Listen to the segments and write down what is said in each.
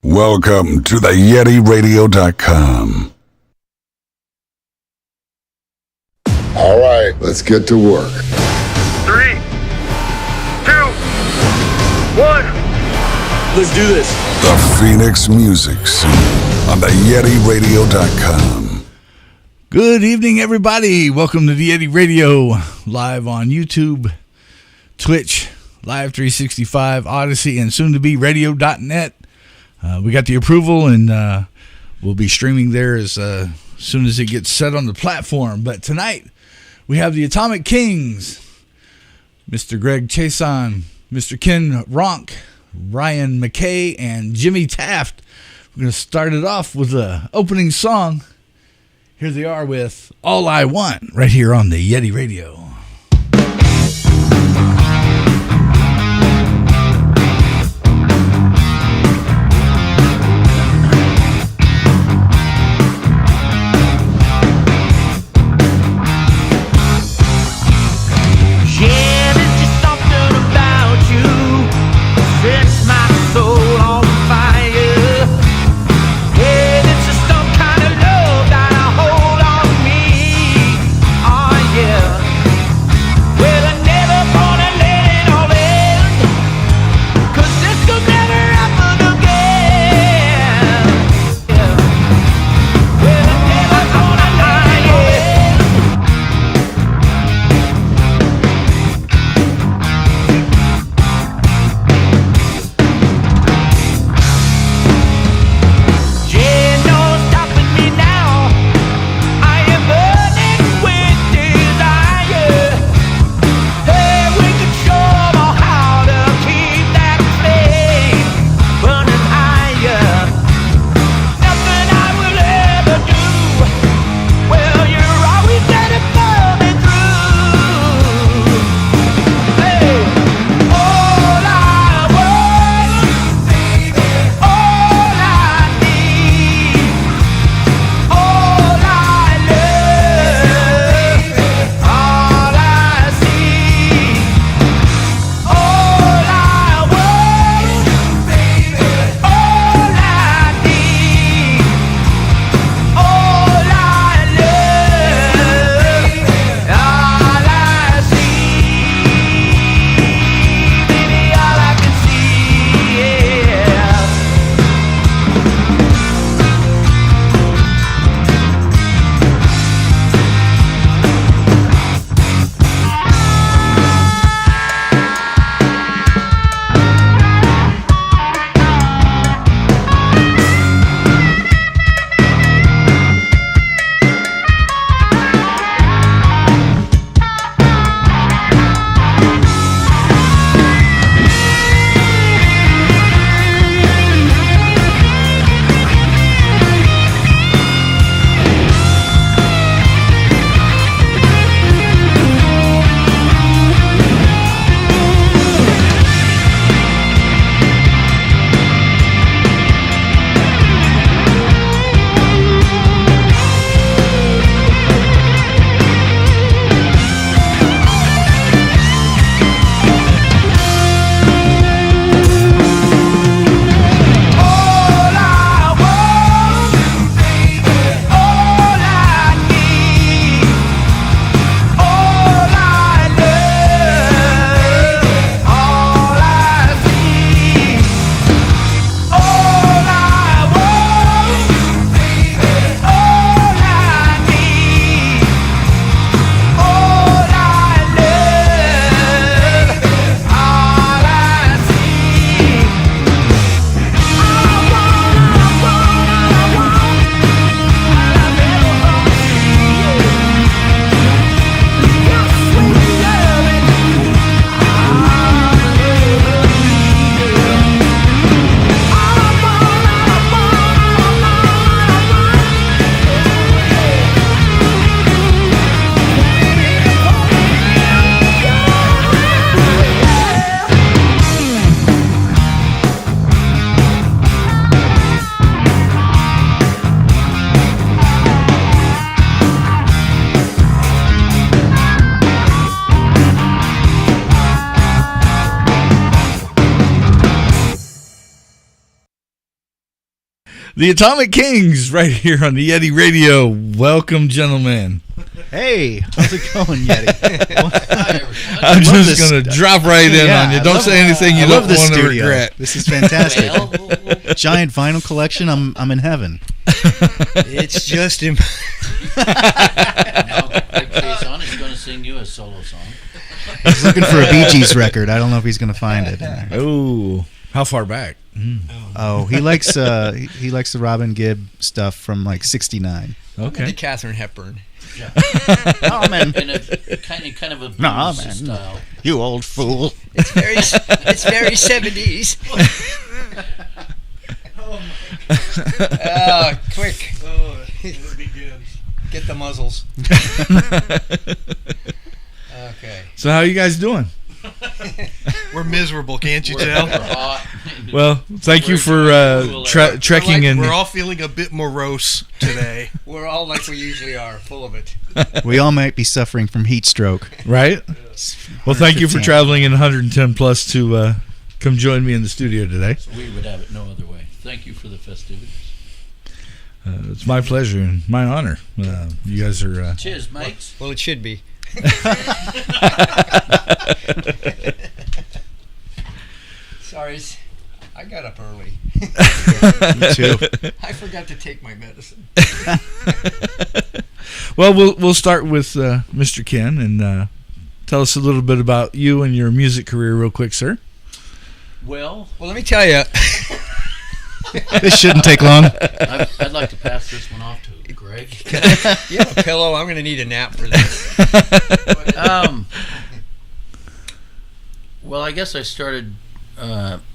Welcome to the YetiRadio.com. All right, let's get to work. 3, 2, 1. Let's do this. The Phoenix Music Scene on the YetiRadio.com. Good evening, everybody. Welcome to the Yeti Radio, live on YouTube, Twitch, Live 365, Odyssey, and soon to be radio.net. We got the approval, and we'll be streaming there as soon as it gets set on the platform. But tonight, we have the Atomic Kings, Mr. Greg Chason, Mr. Ken Ronk, Ryan McKay, and Jimmy Taft. We're going to start it off with the opening song. Here they are with All I Want, right here on the Yeti Radio. Yeah. The Atomic Kings right here on the Yeti Radio. Welcome, gentlemen. Hey, how's it going, Yeti? I'm just going to drop right in on you. Don't say anything you don't want to regret. This is fantastic. Giant vinyl collection. I'm in heaven. It's just Now, Greg Faison is going to sing you a solo song. He's looking for a Bee Gees record. I don't know if he's going to find it. Oh, how far back? Oh, he likes the Robin Gibb stuff from like '69. the Okay. Katharine Hepburn. Yeah. Oh man, In a kind of a blues Nah, man. style. you old fool! It's very 70s. Quick. Get the muzzles. Okay. So how you guys doing? We're miserable, can't you tell? We're hot. Well, thank you for trekking in. We're all feeling a bit morose today. We're all like we usually are, full of it. We all might be suffering from heat stroke. Right? Well, thank you for traveling in 110 plus to come join me in the studio today. We would have it no other way. Thank you for the festivities. It's my pleasure and my honor. You guys are... Cheers, mates. Well, it should be. Sorry, I got up early. Me too. I forgot to take my medicine. Well, we'll start with Mr. Ken and tell us a little bit about you and your music career real quick, sir. Well, Well, let me tell you. This shouldn't take long. I'd like to pass this one off to Greg. You have a pillow? I'm going to need a nap for this. Well, I guess I started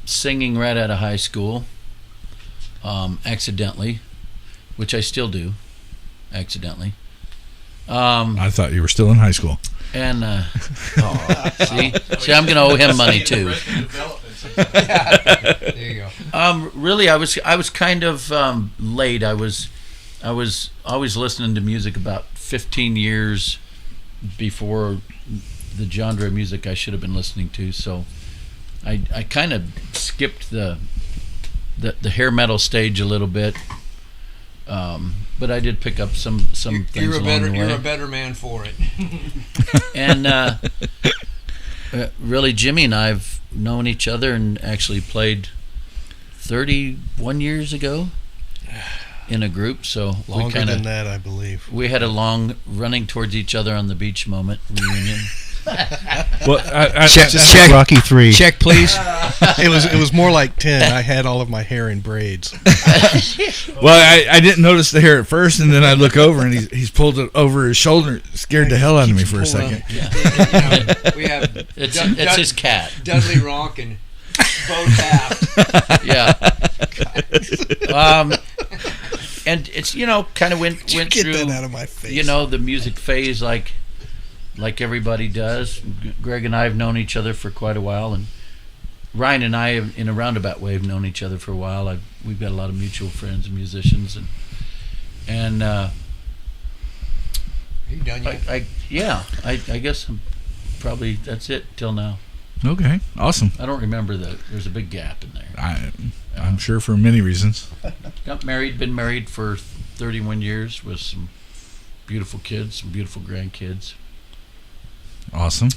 singing right out of high school, accidentally, which I still do, accidentally. I thought you were still in high school. And see, I'm going to owe him money too. There you go. Really, I was kind of late. I was always listening to music about 15 years before the genre of music I should have been listening to. So I kind of skipped the hair metal stage a little bit. But I did pick up some things along the way. You're a better man for it. And really, Jimmy and I've known each other and actually played 31 years ago in a group. So Longer than that, I believe. we had a long running towards each other on the beach moment reunion. Well, Check Rocky 3. Check, please. It was more like 10. I had all of my hair in braids. well, I didn't notice the hair at first, and then I look over, and he's pulled it over his shoulder, scared the hell out of me for a second. We have It's his cat. Dudley Ronk and Bo Taft. Yeah. And it's kind of went Get through that out of my face. the music phase like everybody does. Greg and I have known each other for quite a while, and Ryan and I, in a roundabout way, have known each other for a while. We've got a lot of mutual friends and musicians, and Are you done yet? I guess probably that's it till now. Okay, awesome. I don't remember there's a big gap in there. I'm sure for many reasons. Been married for 31 years with some beautiful kids, some beautiful grandkids. Awesome.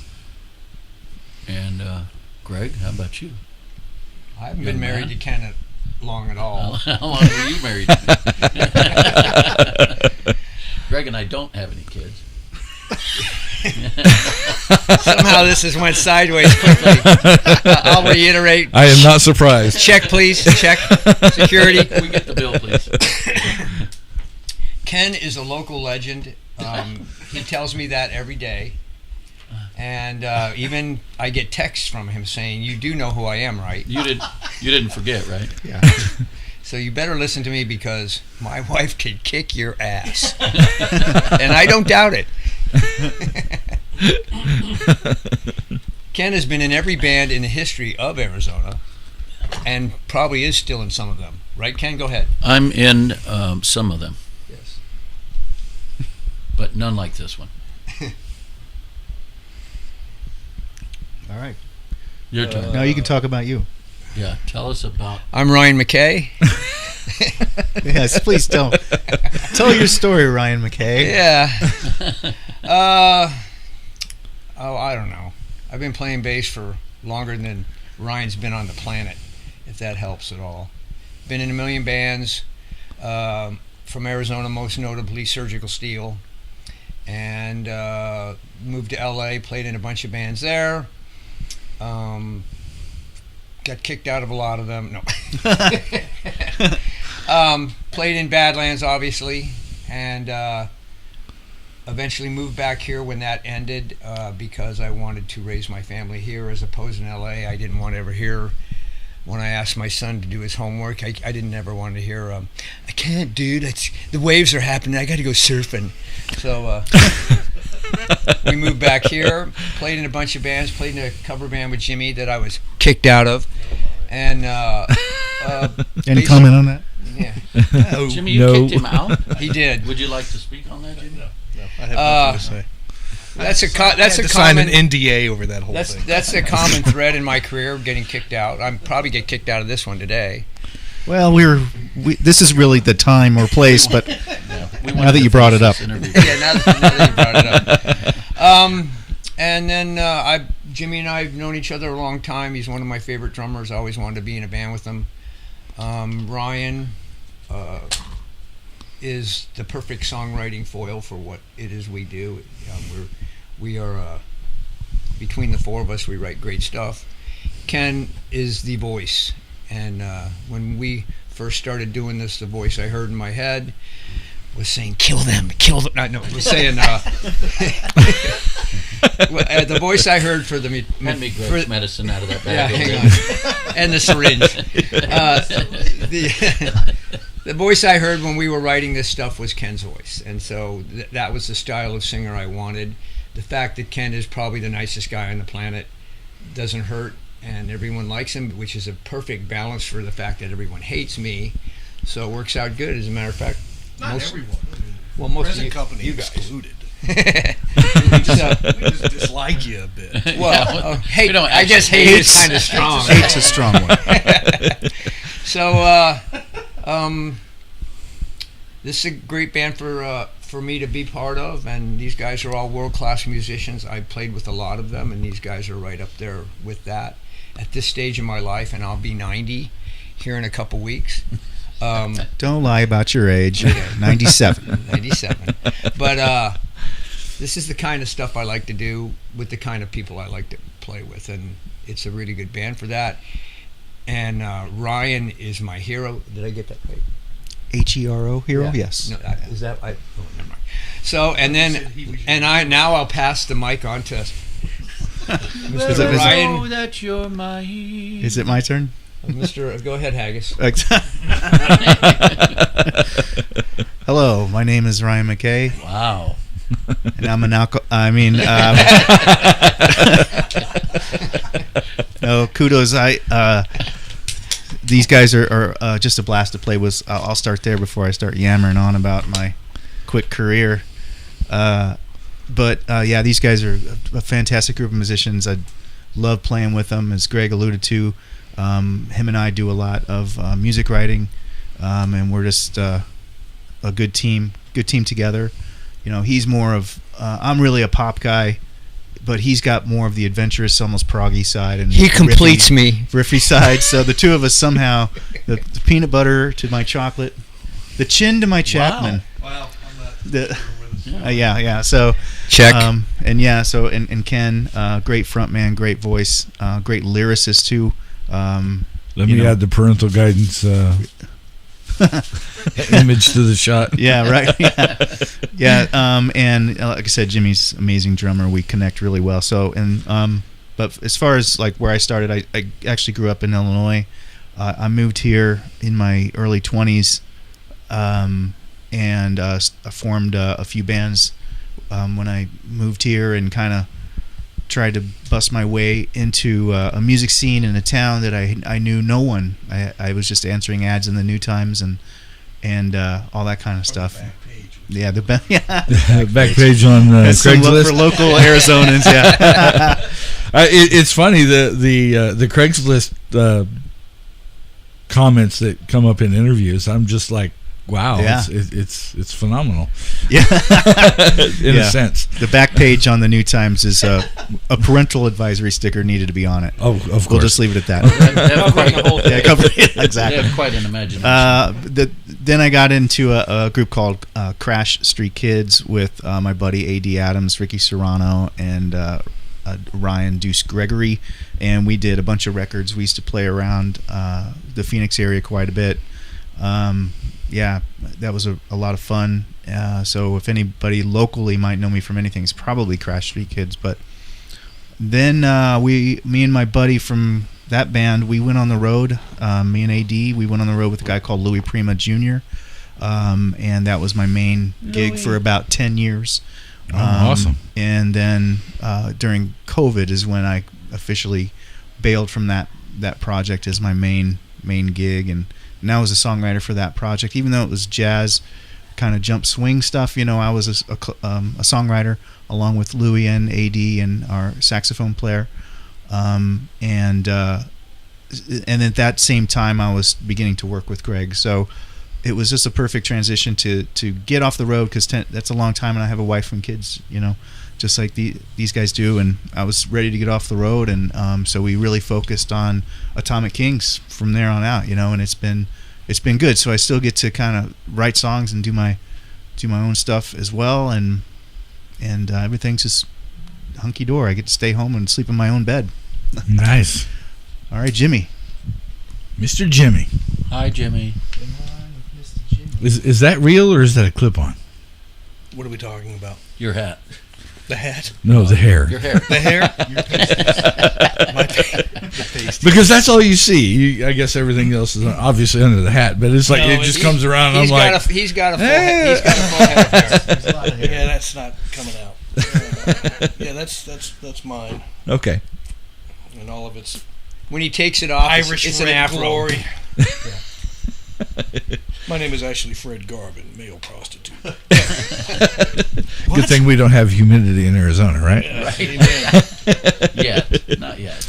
And Greg, how about you? I haven't Good been married man. to Ken long at all. How long were you married? Greg and I don't have any kids. Somehow this has went sideways quickly. I'll reiterate. I am not surprised. Check, please. Check. Security. Can we get the bill, please? Ken is a local legend. He tells me that every day. And even I get texts from him saying, "You do know who I am, right?" You didn't forget, right? Yeah. So you better listen to me because my wife could kick your ass. And I don't doubt it. Ken has been in every band in the history of Arizona and probably is still in some of them. Right, Ken? Go ahead. I'm in some of them, Yes. but none like this one. All right. Your turn. Now you can talk about you. Yeah, tell us about. I'm Ryan McKay. Yes, please don't. Tell your story, Ryan McKay. Yeah. I don't know. I've been playing bass for longer than Ryan's been on the planet, if that helps at all. Been in a million bands, from Arizona, most notably Surgical Steel, and moved to LA, played in a bunch of bands there. Got kicked out of a lot of them. No. Played in Badlands, obviously, and eventually moved back here when that ended because I wanted to raise my family here as opposed in LA. I didn't want to ever hear, when I asked my son to do his homework, I didn't ever want to hear, I can't, dude, the waves are happening, I got to go surfing. So we moved back here, played in a bunch of bands, played in a cover band with Jimmy that I was kicked out of. And any comment on that? Yeah. Jimmy, you kicked him out? He did. Would you like to speak on that, Jimmy? No, I have nothing to say. That's a sign common an NDA over that whole thing. That's a common thread in my career, getting kicked out. I'm probably get kicked out of this one today. Well, this is really the time or place, but now that you brought it up. Yeah, now that you brought it up. And then Jimmy and I have known each other a long time. He's one of my favorite drummers. I always wanted to be in a band with him. Ryan is the perfect songwriting foil for what it is we do. We are between the four of us, we write great stuff. Ken is the voice, and when we first started doing this, the voice I heard in my head was saying, "Kill them, kill them." No, it was saying, the voice I heard for the Hand me Greg's medicine out of that bag. Yeah, hang on. And the syringe. The voice I heard when we were writing this stuff was Ken's voice, and so that was the style of singer I wanted. The fact that Ken is probably the nicest guy on the planet doesn't hurt, and everyone likes him, which is a perfect balance for the fact that everyone hates me. So it works out good. As a matter of fact, Not everyone. Well, most present of company you guys excluded. So, we just dislike you a bit. well, hate. we don't I guess hate is kind of strong. Hate's a strong one. So, this is a great band for me to be part of, and these guys are all world-class musicians. I played with a lot of them, and these guys are right up there with that. At this stage in my life, and I'll be 90 here in a couple weeks. Don't lie about your age. 97. 97. But this is the kind of stuff I like to do with the kind of people I like to play with, and it's a really good band for that. And Ryan is my hero. Did I get that right? HERO hero? Yeah. Yes. No, is that? Oh, never mind. So, and then, I'll pass the mic on to Mr. Ryan. Oh, that you're mine. Is it my turn? Go ahead, Haggis. Hello, my name is Ryan McKay, Wow. and I'm an no, kudos. These guys are just a blast to play with. I'll start there before I start yammering on about my quick career. But these guys are a fantastic group of musicians. I love playing with them, as Greg alluded to. Him and I do a lot of music writing, and we're just a good team together. You know, he's more of I'm really a pop guy, but he's got more of the adventurous, almost proggy side, and He completes me. riffy side. So the two of us somehow, the peanut butter to my chocolate, the chin to my Chapman. Wow. I'm not Yeah. So Check. And Ken, great frontman, great voice, great lyricist too. Let me add the parental guidance image to the shot. Yeah, right. And like I said, Jimmy's amazing drummer. We connect really well. So, but as far as like where I started, I actually grew up in Illinois. I moved here in my early 20s, and I formed a few bands when I moved here, and kind of tried to bust my way into a music scene in a town that I knew no one. I was just answering ads in the New Times and all that kind of stuff. Yeah, Back page on Craigslist for local Arizonans. Yeah, it's funny the Craigslist comments that come up in interviews. I'm just like, wow, Yeah. it's phenomenal. Yeah. In Yeah. a sense. The back page on the New Times is a parental advisory sticker needed to be on it. Oh, of course. We'll just leave it at that. They have quite, Yeah, they exactly. have quite an imagination. Then I got into a group called Crash Street Kids with my buddy A.D. Adams, Ricky Serrano, and Ryan Deuce Gregory, and we did a bunch of records. We used to play around the Phoenix area quite a bit. Yeah, that was a lot of fun. So if anybody locally might know me from anything, it's probably Crash Street Kids. But then me and my buddy from that band, we went on the road. Me and AD, we went on the road with a guy called Louis Prima Jr., and that was my main gig for about 10 years. Awesome. And then during COVID is when I officially bailed from that project as my main gig, and now I was a songwriter for that project. Even though it was jazz, kind of jump swing stuff, I was a songwriter along with Louis and AD and our saxophone player. And at that same time, I was beginning to work with Greg. So it was just a perfect transition to get off the road, because that's a long time, and I have a wife and kids, just like these guys do. And I was ready to get off the road, and so we really focused on Atomic Kings from there on out, and it's been good. So I still get to kind of write songs and do my own stuff as well, and everything's just hunky dory. I get to stay home and sleep in my own bed. Nice. All right, Jimmy. Mr. Jimmy. Hi, Jimmy. Is that real, or is that a clip-on? What are we talking about? Your hat. The hat? No, the hair. Your hair. The hair? The paste. Because that's all you see. I guess everything else is obviously under the hat, but it's like No, it just comes around, and I'm like, he's got a full head. He's got a full head of hair. Yeah, that's not coming out. Yeah, that's mine. okay. And all of it's When he takes it off, Irish it's an red afro. glory. My name is actually Fred Garvin, male prostitute. Good thing we don't have humidity in Arizona, right? Amen. Yet. Not yet.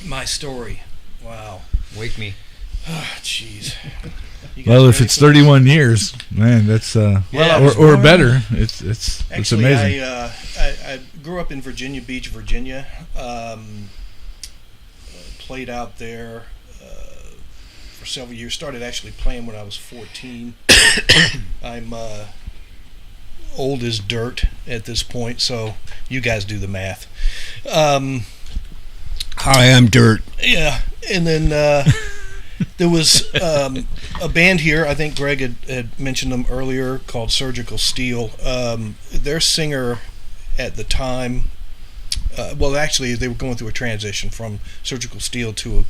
My story. Wow. Wake me. Jeez. You guys Well, if ready it's for this? 31 years, man, that's or better. It's Actually, amazing. I grew up in Virginia Beach, Virginia. Played out there for several years. Started actually playing when I was 14. I'm old as dirt at this point, so you guys do the math. Hi, I'm Dirt. Yeah, and then there was a band here. I think Greg had mentioned them earlier, called Surgical Steel. Their singer at the time, well, actually, they were going through a transition from Surgical Steel to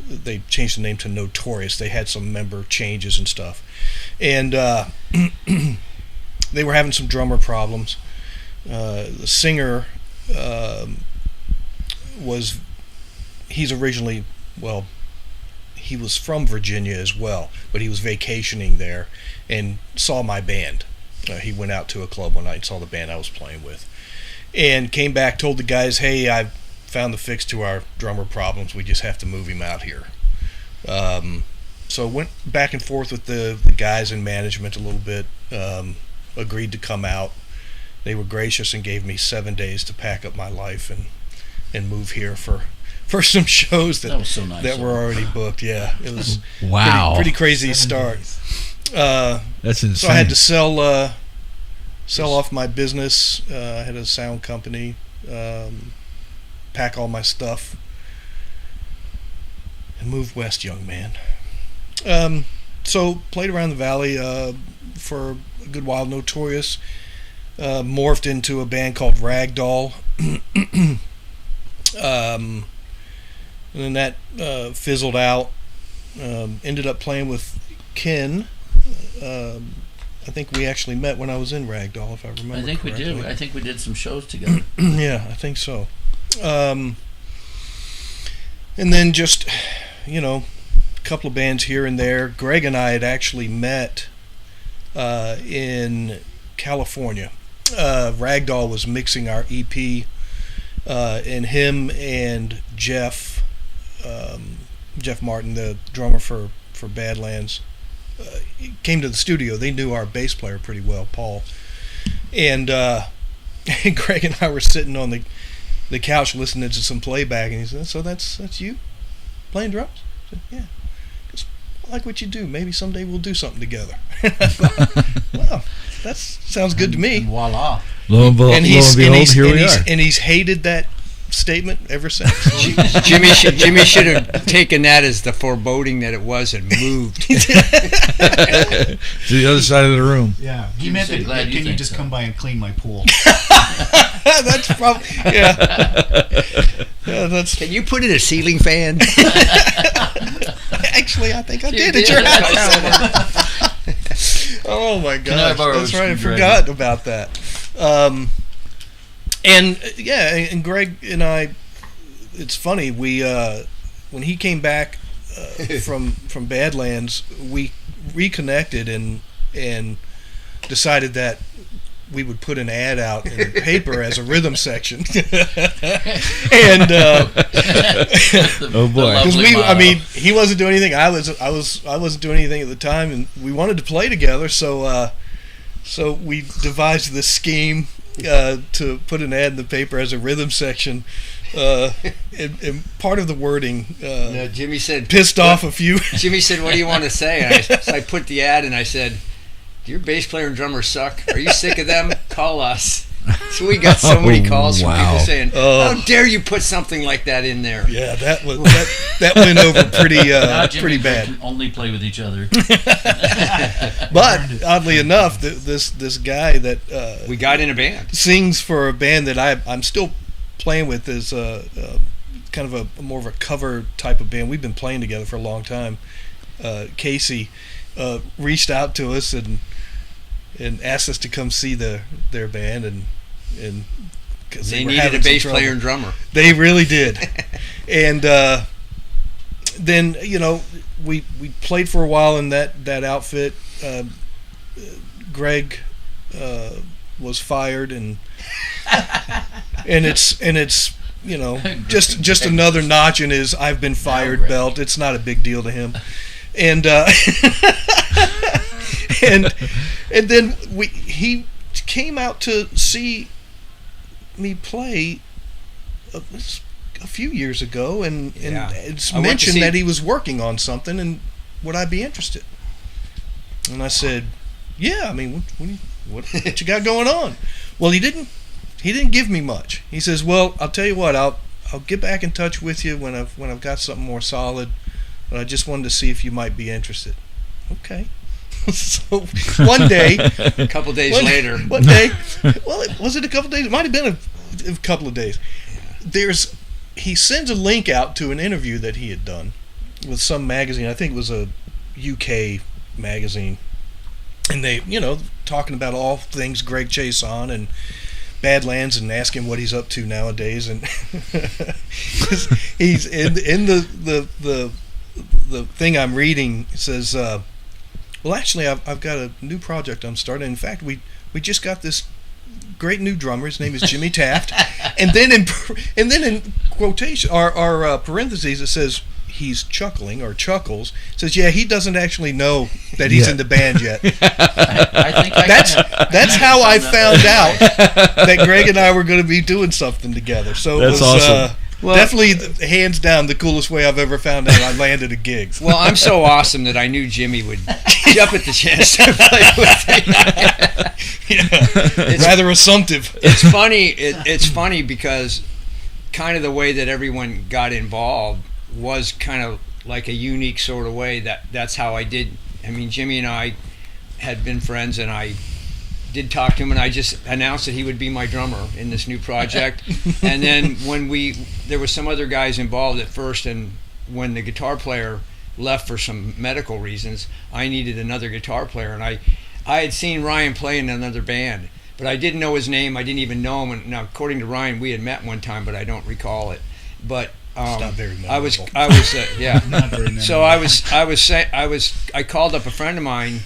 they changed the name to Notorious. They had some member changes and stuff, and they were having some drummer problems. The singer he's originally, well, he was from Virginia as well, but he was vacationing there and saw my band. He went out to a club one night and saw the band I was playing with, and came back, told the guys, hey, I've found the fix to our drummer problems. We just have to move him out here. So went back and forth with the guys in management a little bit, agreed to come out. They were gracious and gave me 7 days to pack up my life and move here for some shows that was so nice that were already booked. Yeah, it was Wow. pretty crazy start. That's insane. So I had to sell off my business. I had a sound company, pack all my stuff, and move west, young man. So played around the valley for a good while. Notorious. Morphed into a band called Ragdoll. And then that fizzled out. Ended up playing with Ken. I think we actually met when I was in Ragdoll, if I remember I think correctly. we did. I think we did some shows together. Yeah, I think so. And then just, a couple of bands here and there. Greg and I had actually met in California. Ragdoll was mixing our EP, and him and Jeff Jeff Martin, the drummer for Badlands, came to the studio. They knew our bass player pretty well, Paul, and Greg and I were sitting on the couch listening to some playback, and he said, "So that's you playing drums?" I said, "Yeah." I like what you do. Maybe someday we'll do something together. I thought, well, that sounds good to me. And voila. Lo and behold, here we are. And he's hated that statement ever since. Jimmy should have taken that as the foreboding that it was and moved. To the other side of the room. Yeah, he meant so that. glad you Can you think just so. come by and clean my pool? That's probably yeah. That's Can you put in a ceiling fan? actually I think I You did at did. your house. Oh my Can I gosh, borrow that's a right. I screwdriver? forgot about that. And Greg and I, it's funny. We when he came back from Badlands, we reconnected and decided that we would put an ad out in the paper as a rhythm section. And Oh, boy. because he wasn't doing anything. I wasn't doing anything at the time, and we wanted to play together. So we devised this scheme to put an ad in the paper as a rhythm section. And part of the wording No, Jimmy said. pissed off a few. Jimmy said, "What do you want to say?" And so I put the ad, and I said, "Do your bass player and drummer suck? Are you sick of them? Call us." So we got so many calls from wow. people saying, Oh. "How dare you put something like that in there?" Yeah, that went over pretty Now Jimmy pretty and Greg bad. can only play with each other. But oddly enough, this guy that We got in a band. sings for a band that I'm still playing with is kind of a more of a cover type of band. We've been playing together for a long time. Casey reached out to us and asked us to come see their band and 'cause They were needed having a some bass trouble. player and drummer. They really did. And then we played for a while in that outfit. Greg was fired and it's just another notch in his "I've been fired" Greg. belt. It's not a big deal to him. And and then he came out to see me play a few years ago, and Yeah. it's I went to mentioned see- that he was working on something, and would I be interested? And I said, "Yeah. I mean, what you got going on?" Well, he didn't give me much. He says, "Well, I'll tell you what. I'll get back in touch with you when I've got something more solid. But I just wanted to see if you might be interested." Okay. So one day, A couple days later, one day, well, was it a couple days? It might have been a couple of days. He sends a link out to an interview that he had done with some magazine. I think it was a UK magazine, and they, talking about all things Greg Chason and Badlands and ask him what he's up to nowadays. And he's in the thing I'm reading. It says, "Well, actually, I've got a new project I'm starting. In fact, we just got this great new drummer. His name is Jimmy Taft." And then in quotation or parentheses, it says he's chuckling or chuckles. It says, "Yeah, he doesn't actually know that he's in the band yet." I think That's how I found out that Greg and I were going to be doing something together. So it That's was awesome. definitely, hands down, the coolest way I've ever found out I landed a gig. well, I'm so awesome that I knew Jimmy would jump at the chance to play with me. Yeah, rather assumptive. It's funny. It's funny because kind of the way that everyone got involved was kind of like a unique sort of way. That's how I did. I mean, Jimmy and I had been friends, and I did talk to him, and I just announced that he would be my drummer in this new project. And then when there were some other guys involved at first, and when the guitar player left for some medical reasons, I needed another guitar player, and I had seen Ryan play in another band, but I didn't know his name. I didn't even know him. And now, according to Ryan, we had met one time, but I don't recall it. But It's not very memorable. I was yeah. Not very memorable. So I called up a friend of mine,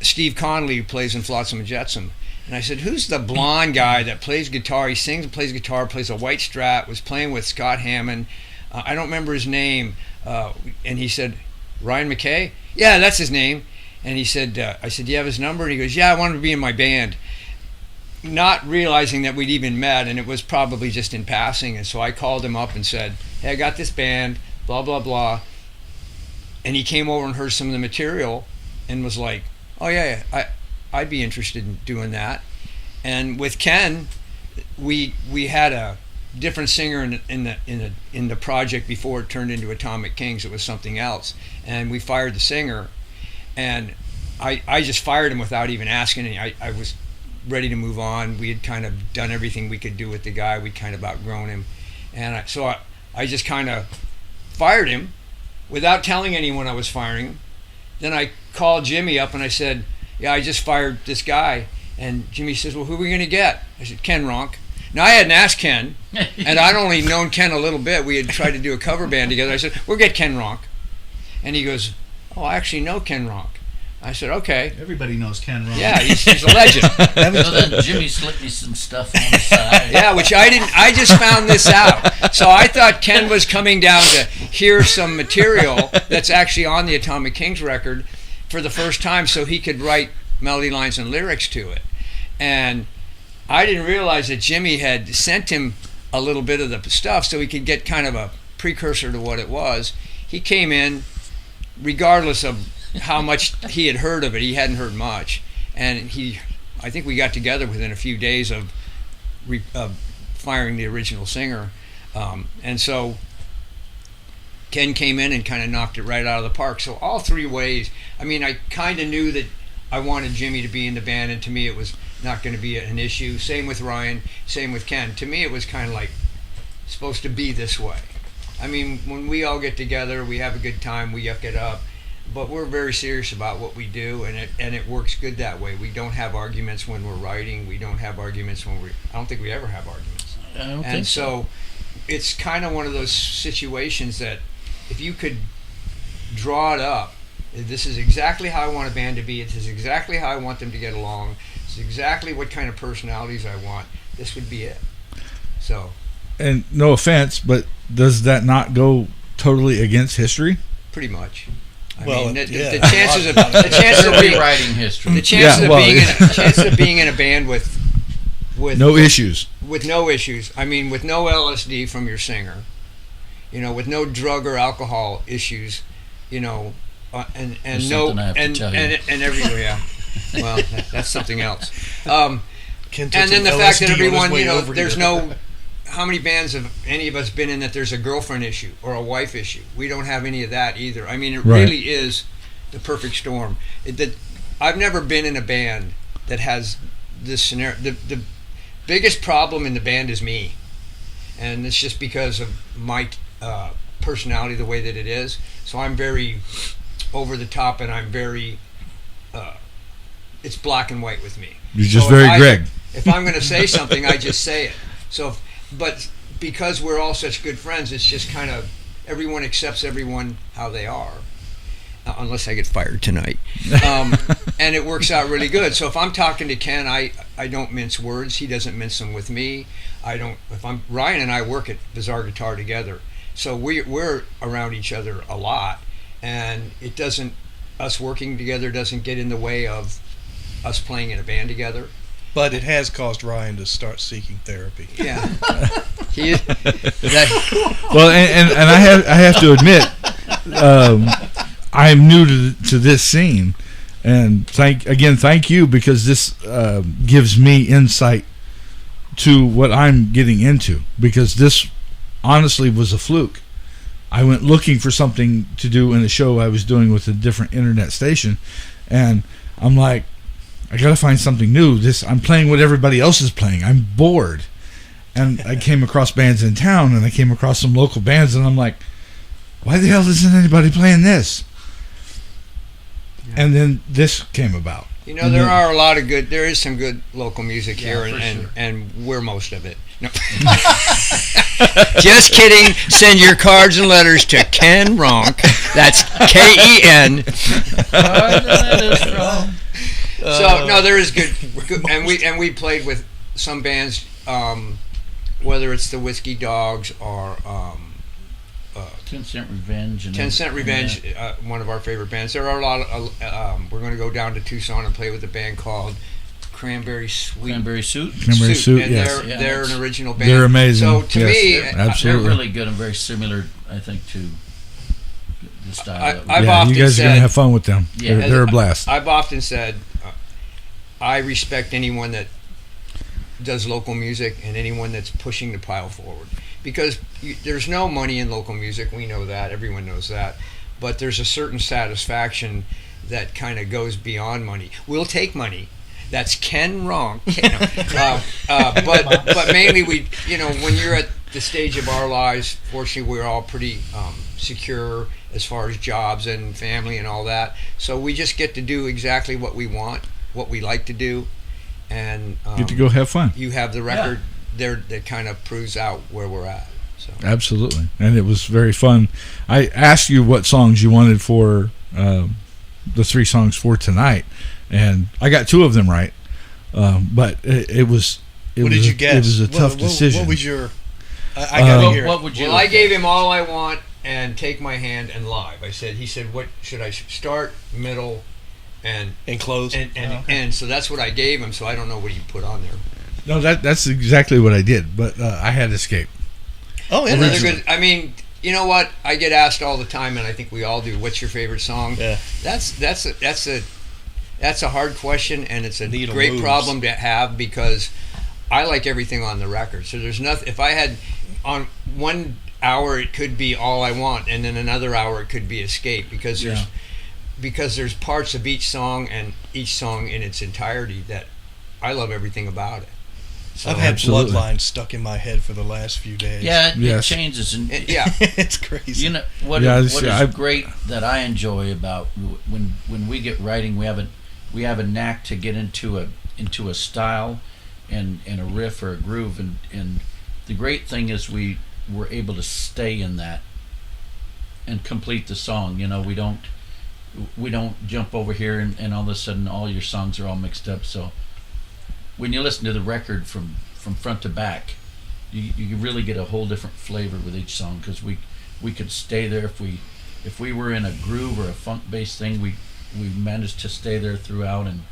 Steve Connolly, who plays in Flotsam and Jetsam, and I said, "Who's the blonde guy that plays guitar? He sings and plays guitar, plays a white Strat, was playing with Scott Hammond. I don't remember his name. and he said, Ryan McKay? Yeah, that's his name. And he said, I said, do you have his number? And he goes, yeah, I want him to be in my band. Not realizing that we'd even met, and it was probably just in passing. And so I called him up and said, hey, I got this band, blah, blah, blah. And he came over and heard some of the material and was like, oh, yeah, I'd be interested in doing that. And with Ken, we had a different singer in the project before it turned into Atomic Kings. It was something else. And we fired the singer. And I just fired him without even asking any. I was ready to move on. We had kind of done everything we could do with the guy. We'd kind of outgrown him. And so I just kind of fired him without telling anyone I was firing him. Then I called Jimmy up and I said, yeah, I just fired this guy. And Jimmy says, well, who are we going to get? I said, Ken Ronk. Now, I hadn't asked Ken, and I'd only known Ken a little bit. We had tried to do a cover band together. I said, we'll get Ken Ronk. And he goes, oh, I actually know Ken Ronk. I said, okay. Everybody knows Ken Ronk. Yeah, he's a legend. So then Jimmy slipped me some stuff on the side. Yeah, which I didn't. I just found this out. So I thought Ken was coming down to hear some material that's actually on the Atomic Kings record for the first time, so he could write melody lines and lyrics to it. And I didn't realize that Jimmy had sent him a little bit of the stuff so he could get kind of a precursor to what it was. He came in, regardless of how much he had heard of it. He hadn't heard much, and I think we got together within a few days of firing the original singer, and so Ken came in and kind of knocked it right out of the park. So all three ways. I mean, I kind of knew that I wanted Jimmy to be in the band, and to me it was not going to be an issue. Same with Ryan, same with Ken. To me it was kind of like supposed to be this way. I mean, when we all get together, we have a good time, we yuck it up. But we're very serious about what we do, and it works good that way. We don't have arguments when we're writing. We don't have arguments when I don't think we ever have arguments. I don't think and so. It's kind of one of those situations that if you could draw it up, this is exactly how I want a band to be. This is exactly how I want them to get along. This is exactly what kind of personalities I want. This would be it. So. And no offense, but does that not go totally against history? Pretty much. I Well, mean, the yeah. chances of being Rewriting history. the chances Yeah, of well, being chances of being in a band with No issues. with no issues. I mean, with no LSD from your singer, with no drug or alcohol issues, and There's no something I have to and tell you. and everywhere. Yeah. Well, that's something else. Ken took And then some the fact that LSD on his everyone, way over there's here. no. How many bands have any of us been in that there's a girlfriend issue or a wife issue? We don't have any of that either. I mean, it Right. really is the perfect storm. I've never been in a band that has this scenario. The biggest problem in the band is me, and it's just because of my personality, the way that it is. So I'm very over the top, and I'm very. It's black and white with me. You're just So very Greg. If I'm going to say something, I just say it. So, but because we're all such good friends, it's just kind of everyone accepts everyone how they are, unless I get fired tonight. And it works out really good. So if I'm talking to Ken, I don't mince words. He doesn't mince them with me. Ryan and I work at Bizarre Guitar together, so we're around each other a lot, and us working together doesn't get in the way of us playing in a band together. But it has caused Ryan to start seeking therapy. Yeah. Well, and I have to admit, I'm new to this scene, and thank you, because this gives me insight to what I'm getting into, because this honestly was a fluke. I went looking for something to do in a show I was doing with a different internet station, and I'm like, I gotta find something new. I'm playing what everybody else is playing. I'm bored. And I came across bands in town, and I came across some local bands, and I'm like, why the hell isn't anybody playing this? And then this came about. There is some good local music here, for sure. and we're most of it. No. Just kidding. Send your cards and letters to Ken Ronk. That's Ken. So no, there is good, and we played with some bands, whether it's the Whiskey Dogs or 10 Cent Revenge. And 10 Cent Revenge, one of our favorite bands. There are a lot of. We're going to go down to Tucson and play with a band called Cranberry Suit. Cranberry Suit, and yes. they're an original band. They're amazing. So to me, absolutely, they're really good and very similar, I think, to the style. I've often you guys said, are going to have fun with them. Yeah. They're a blast. I've often said, I respect anyone that does local music and anyone that's pushing the pile forward, because there's no money in local music. We know that. Everyone knows that. But there's a certain satisfaction that kind of goes beyond money. We'll take money. That's Ken wrong. But mainly when you're at the stage of our lives, fortunately we're all pretty secure as far as jobs and family and all that. So we just get to do exactly what we want, what we like to do, and get to go have fun. You have the record there that kind of proves out where we're at. So. Absolutely, and it was very fun. I asked you what songs you wanted for the 3 songs for tonight, and I got 2 of them right. But it was. What did you guess? It was a tough decision. What was your? I gotta hear. What would you? Well, I gave him All I Want and Take My Hand and Live. He said, what should I start, middle, and close and end? So that's what I gave him. So I don't know what he put on there. No, that's exactly what I did. But I had Escape. Oh, yeah, they're good. I mean, you know what? I get asked all the time, and I think we all do. What's your favorite song? Yeah. That's a hard question, and it's a Needle great moves. problem to have, because I like everything on the record. So there's nothing. If I had on 1 hour, it could be All I Want, and then another hour it could be Escape, because there's parts of each song and each song in its entirety that I love everything about it. So, I've had Absolutely. Bloodline stuck in my head for the last few days. Yeah, it Yes. changes. And It's crazy. you know what is great that I enjoy about when we get writing, we have a knack to get into a style and a riff or a groove, and the great thing is we're able to stay in that and complete the song. You know, we don't jump over here and all of a sudden all your songs are all mixed up. So when you listen to the record from front to back, you really get a whole different flavor with each song, because we could stay there if we were in a groove or a funk based thing, we managed to stay there throughout, and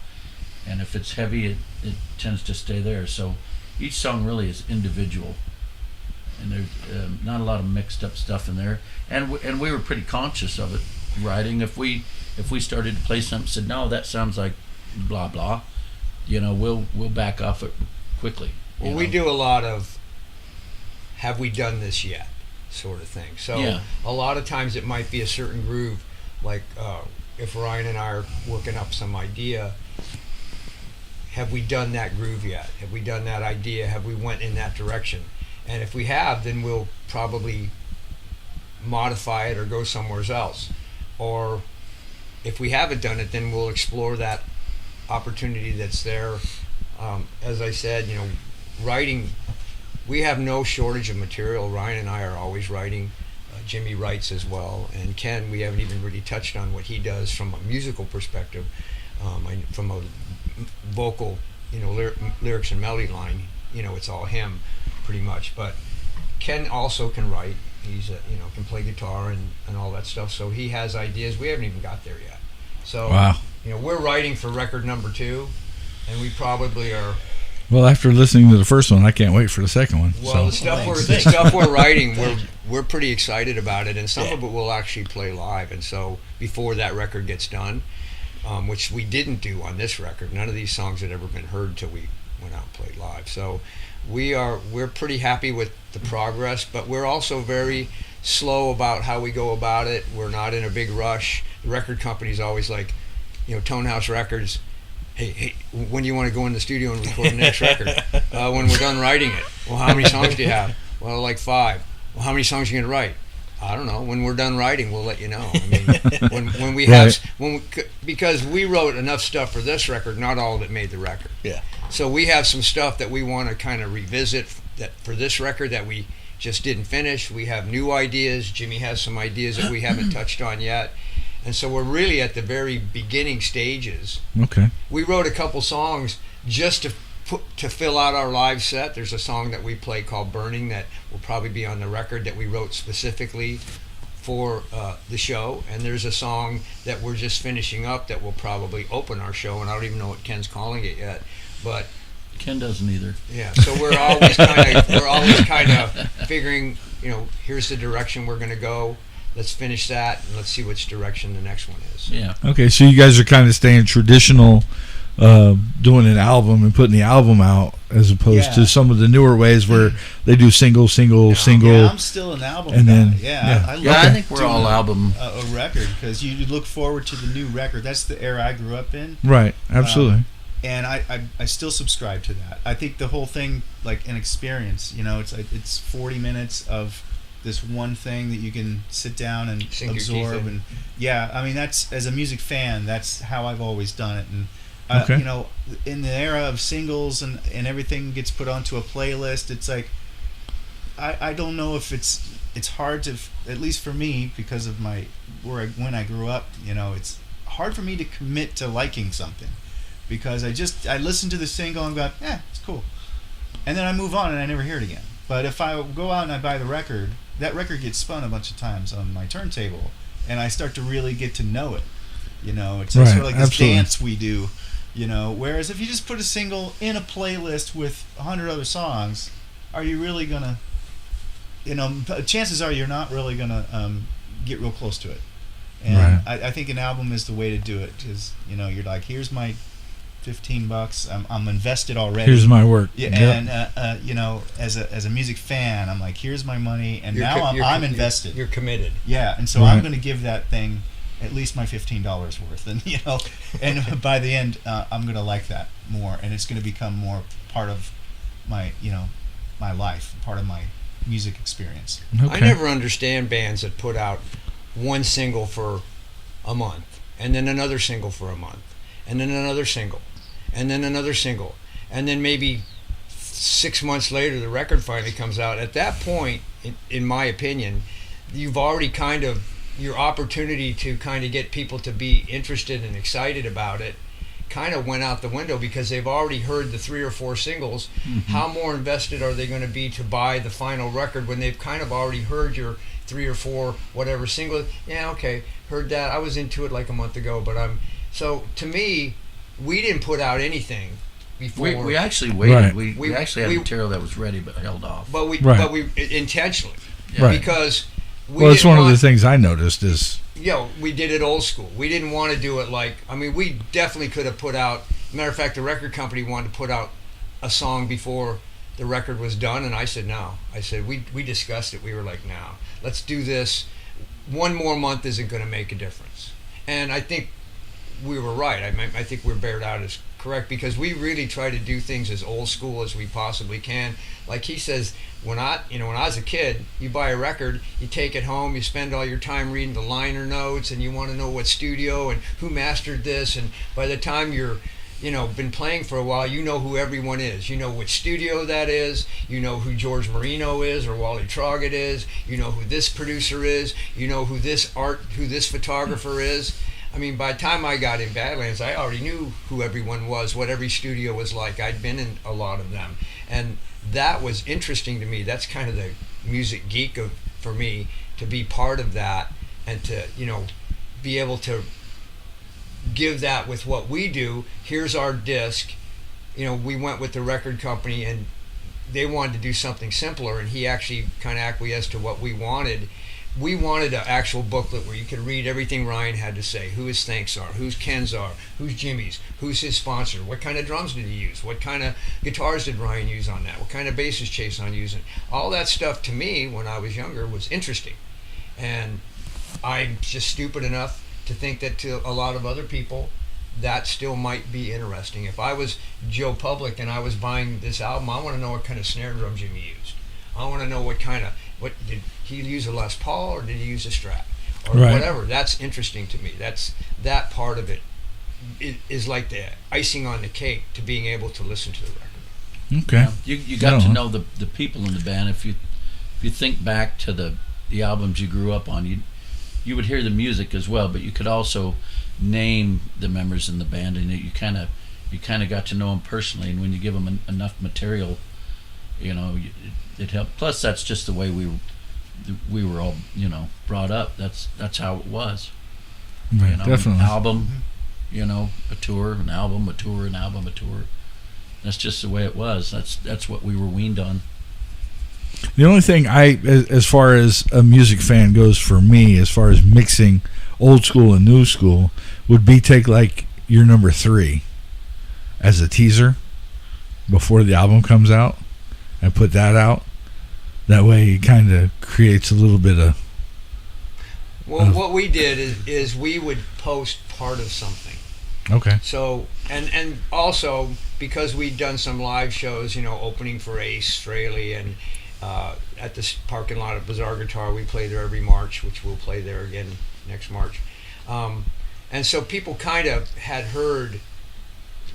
if it's heavy, it tends to stay there. So each song really is individual, and there's not a lot of mixed up stuff in there, and we were pretty conscious of it writing. If we started to play something, said no, that sounds like blah blah, we'll back off it quickly. Well, we do a lot of have we done this yet sort of thing. So a lot of times it might be a certain groove, like if Ryan and I are working up some idea, have we done that groove yet? Have we done that idea? Have we went in that direction? And if we have, then we'll probably modify it or go somewhere else. Or if we haven't done it, then we'll explore that opportunity that's there. As I said, writing, we have no shortage of material. Ryan and I are always writing. Jimmy writes as well, and Ken, we haven't even really touched on what he does from a musical perspective, from a vocal, lyrics and melody line. It's all him, pretty much. But Ken also can write. He's can play guitar and all that stuff. So he has ideas. We haven't even got there yet. So wow. We're writing for record number 2, and we probably are. Well, after listening to the first one, I can't wait for the second one. Well, so. the stuff we're writing, we're pretty excited about it, and some of it we'll actually play live. And so before that record gets done, which we didn't do on this record, none of these songs had ever been heard till we went out and played live. So we're pretty happy with the progress, but we're also very slow about how we go about it. We're not in a big rush. The record company's always like, Tonehouse Records, hey, when do you want to go in the studio and record the next record? When we're done writing it. Well, how many songs do you have? Well, like 5. Well, how many songs are you going to write? I don't know. When we're done writing, we'll let you know. I mean, when we have, because we wrote enough stuff for this record, not all of it made the record. Yeah. So we have some stuff that we want to kind of revisit that for this record that we just didn't finish. We have new ideas. Jimmy has some ideas that we haven't touched on yet. And so we're really at the very beginning stages. Okay. We wrote a couple songs just to to fill out our live set, there's a song that we play called Burning that will probably be on the record that we wrote specifically for the show. And there's a song that we're just finishing up that will probably open our show, and I don't even know what Ken's calling it yet. But Ken doesn't either. Yeah, so we're always kind of figuring, here's the direction we're going to go. Let's finish that, and let's see which direction the next one is. Yeah. Okay, so you guys are kind of staying traditional, doing an album and putting the album out, as opposed to some of the newer ways where they do single. Yeah, I'm still an album and guy. then I think we're all album. A record, because you look forward to the new record. That's the era I grew up in. Right, absolutely. And I still subscribe to that. I think the whole thing, like an experience, it's 40 minutes of this one thing that you can sit down and absorb. And that's, as a music fan, that's how I've always done it. And in the era of singles and everything gets put onto a playlist, it's like I don't know if it's hard to, at least for me, because of when I grew up, it's hard for me to commit to liking something, because I listen to the single and go, it's cool, and then I move on and I never hear it again. But if I go out and I buy the record, that record gets spun a bunch of times on my turntable, and I start to really get to know it. It's sort of like this dance we do. Whereas if you just put a single in a playlist with 100 other songs, are you really gonna? Chances are you're not really gonna get real close to it. And I think an album is the way to do it, because you're like, here's my $15. I'm invested already. Here's my work. Yeah, and as a music fan, I'm like, here's my money, and now I'm invested. You're committed. Yeah, and so I'm going to give that thing at least my $15 worth, and and by the end, I'm going to like that more, and it's going to become more part of my my life, part of my music experience. I never understand bands that put out one single for a month, and then another single for a month, and then another single, and then another single, and then maybe 6 months later the record finally comes out. At that point, in my opinion, you've already your opportunity to kind of get people to be interested and excited about it kind of went out the window, because they've already heard the 3 or 4 singles. How more invested are they going to be to buy the final record when they've kind of already heard your 3 or 4 whatever single? Yeah, okay, heard that. I was into it like a month ago, but so to me, we didn't put out anything before. We actually waited. We actually had material that was ready but held off. But we intentionally, because it's one of the things I noticed is we did it old school. We didn't want to do it we definitely could have put out. Matter of fact, the record company wanted to put out a song before the record was done, and I said no. I said we discussed it. We were like, no, let's do this. One more month isn't going to make a difference, and I think we were right. I think we're bared out as correct, because we really try to do things as old school as we possibly can. Like he says, when I was a kid, you buy a record, you take it home, you spend all your time reading the liner notes, and you want to know what studio and who mastered this, and by the time you're been playing for a while, you know who everyone is. You know which studio that is. You know who George Marino is or Wally Troggett is. You know who this producer is. You know who this photographer is. I mean, by the time I got in Badlands, I already knew who everyone was, what every studio was like. I'd been in a lot of them. And that was interesting to me. That's kind of the music geek for me, to be part of that and to, be able to give that with what we do. Here's our disc. We went with the record company, and they wanted to do something simpler, and he actually kind of acquiesced to what we wanted. We wanted an actual booklet where you could read everything Ryan had to say, who his thanks are, who's Ken's are, who's Jimmy's, who's his sponsor, what kind of drums did he use, what kind of guitars did Ryan use on that, what kind of bass is Chase on using. All that stuff to me when I was younger was interesting, and I'm just stupid enough to think that to a lot of other people that still might be interesting. If I was Joe Public and I was buying this album, I want to know what kind of snare drum Jimmy used. I want to know what did he use, a Les Paul or did he use a Strat or whatever. That's interesting to me. That part of it is like the icing on the cake to being able to listen to the record. Okay. You got to know the people in the band. If you think back to the albums you grew up on, you would hear the music as well, but you could also name the members in the band, and you kind of you kind of got to know them personally, and when you give them enough material, it helped. Plus, that's just the way we were all brought up. That's how it was. Right, definitely. An album, a tour, an album, a tour, an album, a tour. That's just the way it was. That's what we were weaned on. The only thing as far as a music fan goes for me, as far as mixing old school and new school, would be take like your number 3 as a teaser before the album comes out and put that out. That way it kind of creates a little bit of... Well, what we did is we would post part of something. Okay. So, and also, because we'd done some live shows, opening for Ace Frehley, and at this parking lot of Bizarre Guitar, we play there every March, which we'll play there again next March. And so people kind of had heard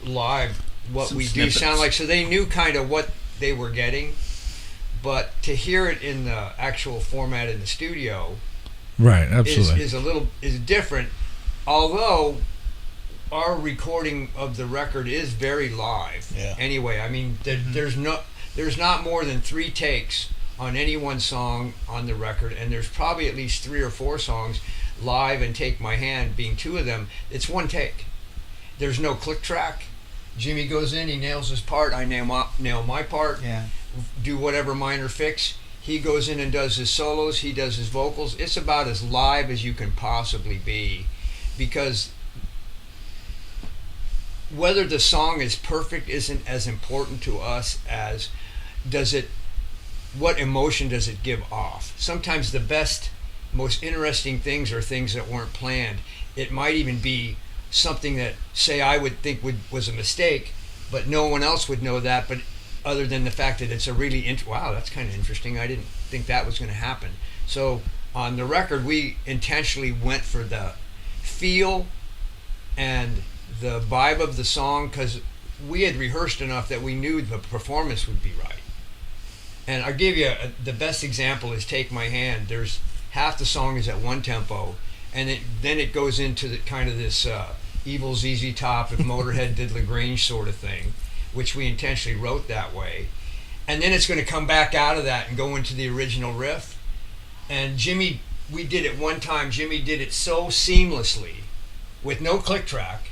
live what we do sound like, so they knew kind of what they were getting. But to hear it in the actual format in the studio, right, absolutely, is different. Although our recording of the record is very live. Yeah. Anyway, I mean, there's not more than 3 takes on any one song on the record, and there's probably at least 3 or 4 songs live and Take My Hand being 2 of them. It's one take. There's no click track. Jimmy goes in, he nails his part, I nail my part. Yeah. Do whatever minor fix. He goes in and does his solos, he does his vocals. It's about as live as you can possibly be, because whether the song is perfect isn't as important to us as what emotion does it give off. Sometimes the best, most interesting things are things that weren't planned. It might even be something that, say, I would think was a mistake, but no one else would know that, but other than the fact that it's a really wow, that's kind of interesting. I didn't think that was going to happen. So on the record, we intentionally went for the feel and the vibe of the song, because we had rehearsed enough that we knew the performance would be right. And I'll give you the best example is Take My Hand. There's half the song is at one tempo, and then it goes into the kind of this Evil ZZ Top if Motorhead did LaGrange sort of thing, which we intentionally wrote that way. And then it's going to come back out of that and go into the original riff. And Jimmy, we did it one time, Jimmy did it so seamlessly with no click track.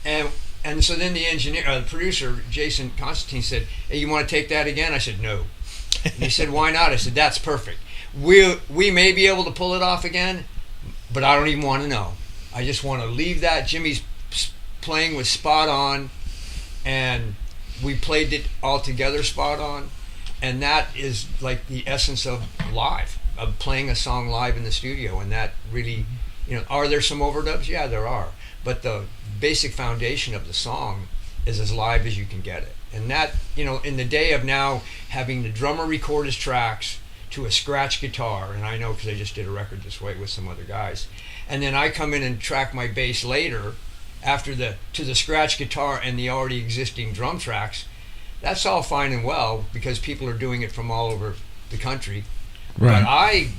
and so then the producer, Jason Constantine, said, "Hey, you want to take that again?" I said, "No." And he said, "Why not?" I said, "That's perfect. We may be able to pull it off again, but I don't even want to know. I just want to leave that. Jimmy's playing was spot on, and we played it all together spot on, and that is like the essence of live, of playing a song live in the studio. And that really, are there some overdubs? Yeah, there are, but the basic foundation of the song is as live as you can get it. And that, in the day of now having the drummer record his tracks to a scratch guitar, and I know because I just did a record this way with some other guys, and then I come in and track my bass later to the scratch guitar and the already existing drum tracks. That's all fine and well because people are doing it from all over the country. Right. But I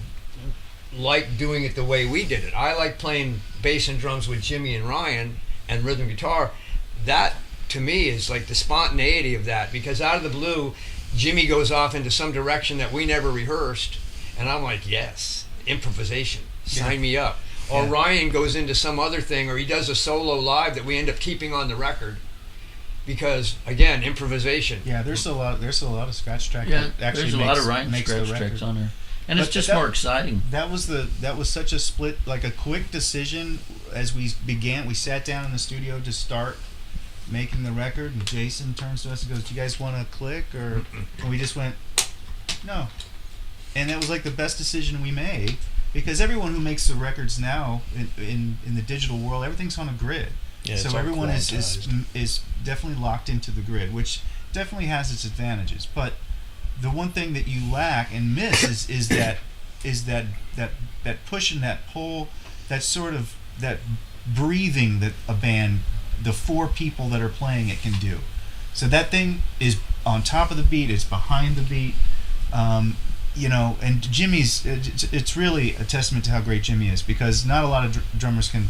like doing it the way we did it. I like playing bass and drums with Jimmy and Ryan and rhythm guitar. That to me is like the spontaneity of that, because out of the blue Jimmy goes off into some direction that we never rehearsed, and I'm like, yes, improvisation, sign me up. Or Ryan goes into some other thing, or he does a solo live that we end up keeping on the record because, again, improvisation. Yeah, there's a lot of scratch track. Yeah, there's a lot of Ryan scratch tracks on there, and it's just more exciting. That was such a split, like a quick decision as we began. We sat down in the studio to start making the record, and Jason turns to us and goes, "Do you guys want to click?" And we just went, "No," and that was like the best decision we made. Because everyone who makes the records now in the digital world, everything's on a grid. Yeah, so everyone is definitely locked into the grid, which definitely has its advantages. But the one thing that you lack and miss is that push and that pull, that sort of that breathing that a band, the 4 people that are playing it, can do. So that thing is on top of the beat, it's behind the beat. And Jimmy's, it's really a testament to how great Jimmy is, because not a lot of drummers can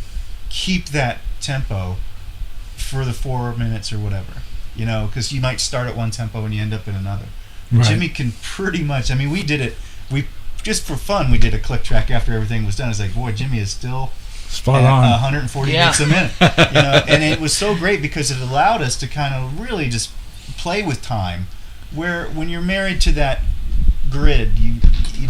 keep that tempo for the 4 minutes or whatever, because you might start at one tempo and you end up in another. Right. Jimmy can pretty much. I mean, we did it. We just for fun. We did a click track after everything was done. It's like, boy, Jimmy is still spot at on. 140 beats a minute. And it was so great because it allowed us to kind of really just play with time. Where when you're married to that grid, you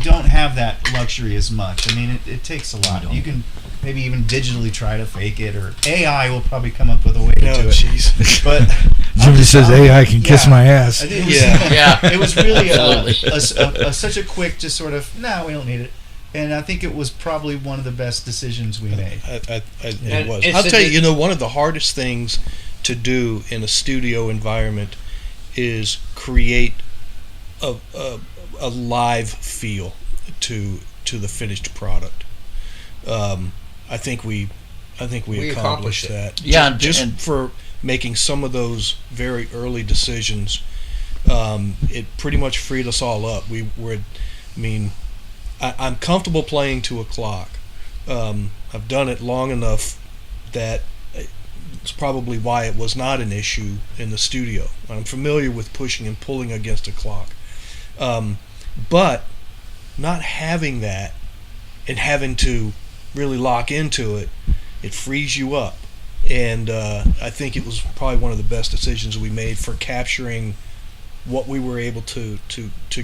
don't have that luxury as much. I mean, it takes a lot. You can maybe even digitally try to fake it, or AI will probably come up with a way to do it. Jeez. But Jimmy says AI can kiss my ass. It was, Yeah. It was really such a quick, just sort of, no, we don't need it. And I think it was probably one of the best decisions we made. It was. I'll tell you, one of the hardest things to do in a studio environment is create a live feel to the finished product. I think we accomplished that. Yeah, just for making some of those very early decisions, it pretty much freed us all up. I'm comfortable playing to a clock. I've done it long enough that it's probably why it was not an issue in the studio. I'm familiar with pushing and pulling against a clock. But not having that and having to really lock into it, it frees you up. And I think it was probably one of the best decisions we made for capturing what we were able to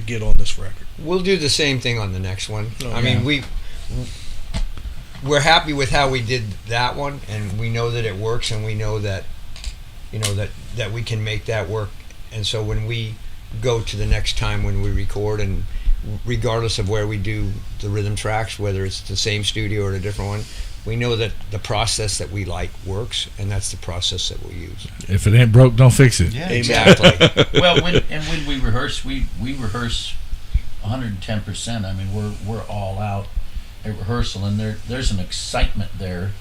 get on this record. We'll do the same thing on the next one. I mean, we're happy with how we did that one, and we know that it works, and we know that that we can make that work. And so when we go to the next time when we record, and regardless of where we do the rhythm tracks, whether it's the same studio or a different one, we know that the process that we like works, and that's the process that we'll use. If it ain't broke, don't fix it. Yeah, exactly. Well, when we rehearse, we rehearse 110%. I mean, we're all out at rehearsal, and there's an excitement there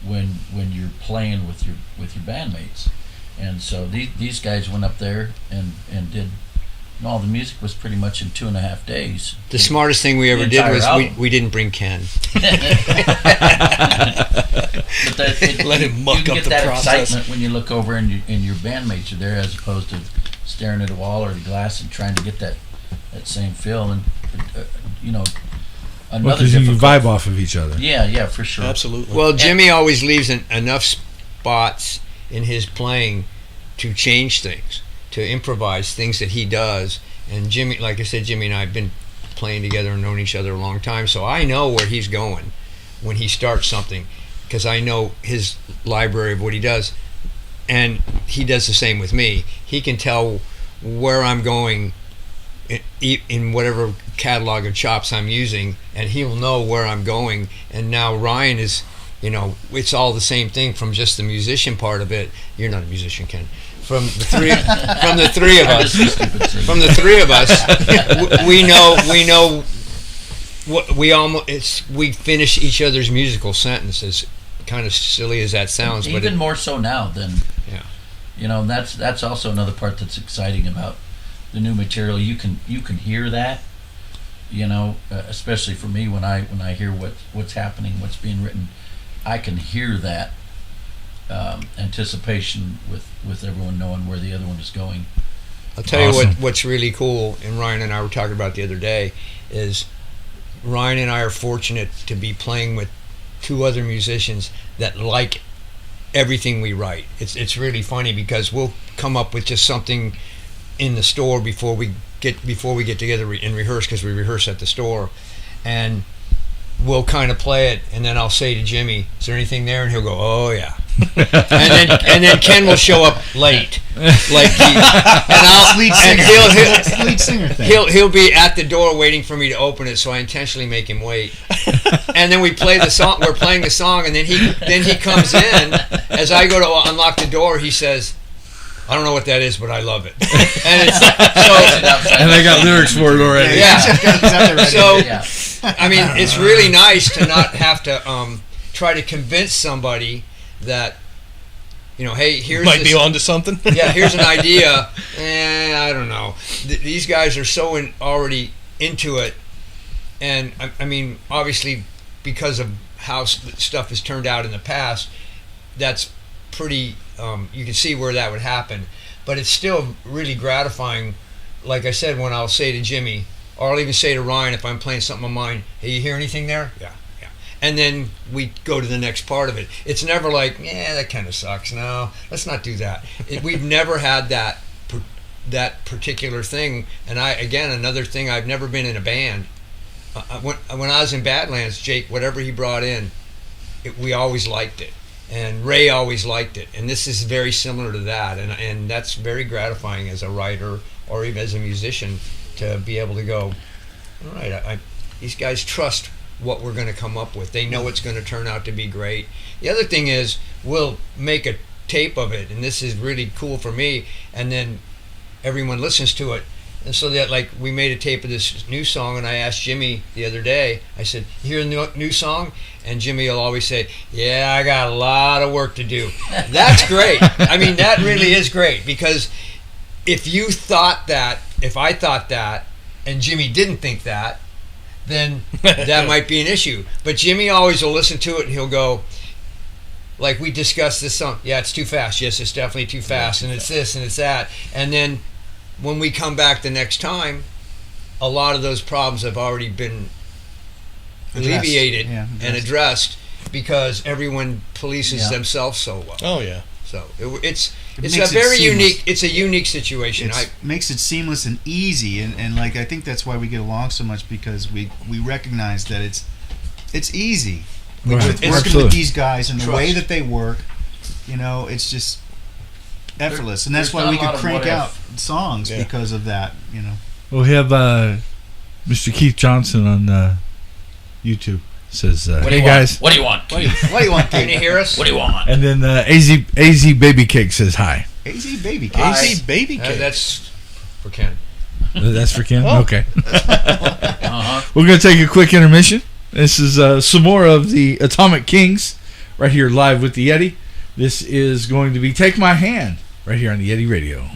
when you're playing with your bandmates. And so these guys went up there and did. And all the music was pretty much in 2.5 days. The smartest thing we ever did was we didn't bring Ken. Let him muck up the process. You get that excitement when you look over and your bandmates are there, as opposed to staring at a wall or the glass and trying to get that same feel. And because you vibe off of each other. Yeah, for sure. Absolutely. Well, Jimmy always leaves enough spots in his playing to change things, to improvise things that he does. And Jimmy, like I said, Jimmy and I have been playing together and known each other a long time, so I know where he's going when he starts something, because I know his library of what he does, and he does the same with me. He can tell where I'm going in whatever catalog of chops I'm using, and he'll know where I'm going. And now Ryan is, it's all the same thing from just the musician part of it. You're not a musician, Ken. From the three of us, we know what we finish each other's musical sentences. Kind of silly as that sounds, but even more so now than that's also another part that's exciting about the new material. You can hear that, especially for me when I hear what's happening, what's being written, I can hear that. Anticipation with everyone knowing where the other one is going. I'll tell you what's really cool, and Ryan and I were talking about the other day, is Ryan and I are fortunate to be playing with two other musicians that like everything we write. It's really funny because we'll come up with just something in the store before we get together and rehearse, because we rehearse at the store, and we'll kind of play it, and then I'll say to Jimmy, "Is there anything there?" And he'll go, "Oh yeah." and then Ken will show up late, like he'll be at the door waiting for me to open it, so I intentionally make him wait. And then we play the song. We're playing the song, and then he comes in. As I go to unlock the door, he says, "I don't know what that is, but I love it." And it's so, and I got lyrics for it already. Yeah. So I mean, it's really nice to not have to try to convince somebody that, hey, here's might be onto something. Yeah, here's an idea. I don't know. These guys are so already into it, and I mean, obviously, because of how stuff has turned out in the past, that's pretty you can see where that would happen. But it's still really gratifying, like I said, when I'll say to Jimmy, or I'll even say to Ryan if I'm playing something of mine, hey, you hear anything there? Yeah. And then we go to the next part of it. It's never like, yeah, that kind of sucks. No, let's not do that. We've never had that particular thing. And another thing, I've never been in a band. When I was in Badlands, Jake, whatever he brought in, we always liked it. And Ray always liked it. And this is very similar to that. And that's very gratifying as a writer or even as a musician to be able to go, all right, these guys trust what we're going to come up with. They know it's going to turn out to be great. The other thing is, we'll make a tape of it, and this is really cool for me, and then everyone listens to it. And so that, like, we made a tape of this new song, and I asked Jimmy the other day, I said, you hear the new song? And Jimmy will always say, yeah, I got a lot of work to do. That's great. I mean, that really is great, because if I thought that, and Jimmy didn't think that, then that might be an issue. But Jimmy always will listen to it, and he'll go, like, we discussed this song, yeah, it's too fast. Yes, it's definitely too fast, and it's this and it's that. And then when we come back the next time, a lot of those problems have already been alleviated and addressed, because everyone polices themselves so well. Oh yeah. So it's a very unique. It's a unique situation. It makes it seamless and easy, and like, I think that's why we get along so much, because we recognize that it's easy. Right. Working with these guys and the way that they work, it's just effortless, and that's why we can crank out songs because of that. Well, we have Mr. Keith Johnson on YouTube. Says, hey guys, what do you want? What do you want? Can you hear us? What do you want? And then AZ Baby Cake says hi. AZ Baby Cake. AZ Baby Cake. That's for Ken. That's for Ken? Oh. Okay. We're going to take a quick intermission. This is some more of the Atomic Kings right here live with the Yeti. This is going to be Take My Hand right here on the Yeti Radio.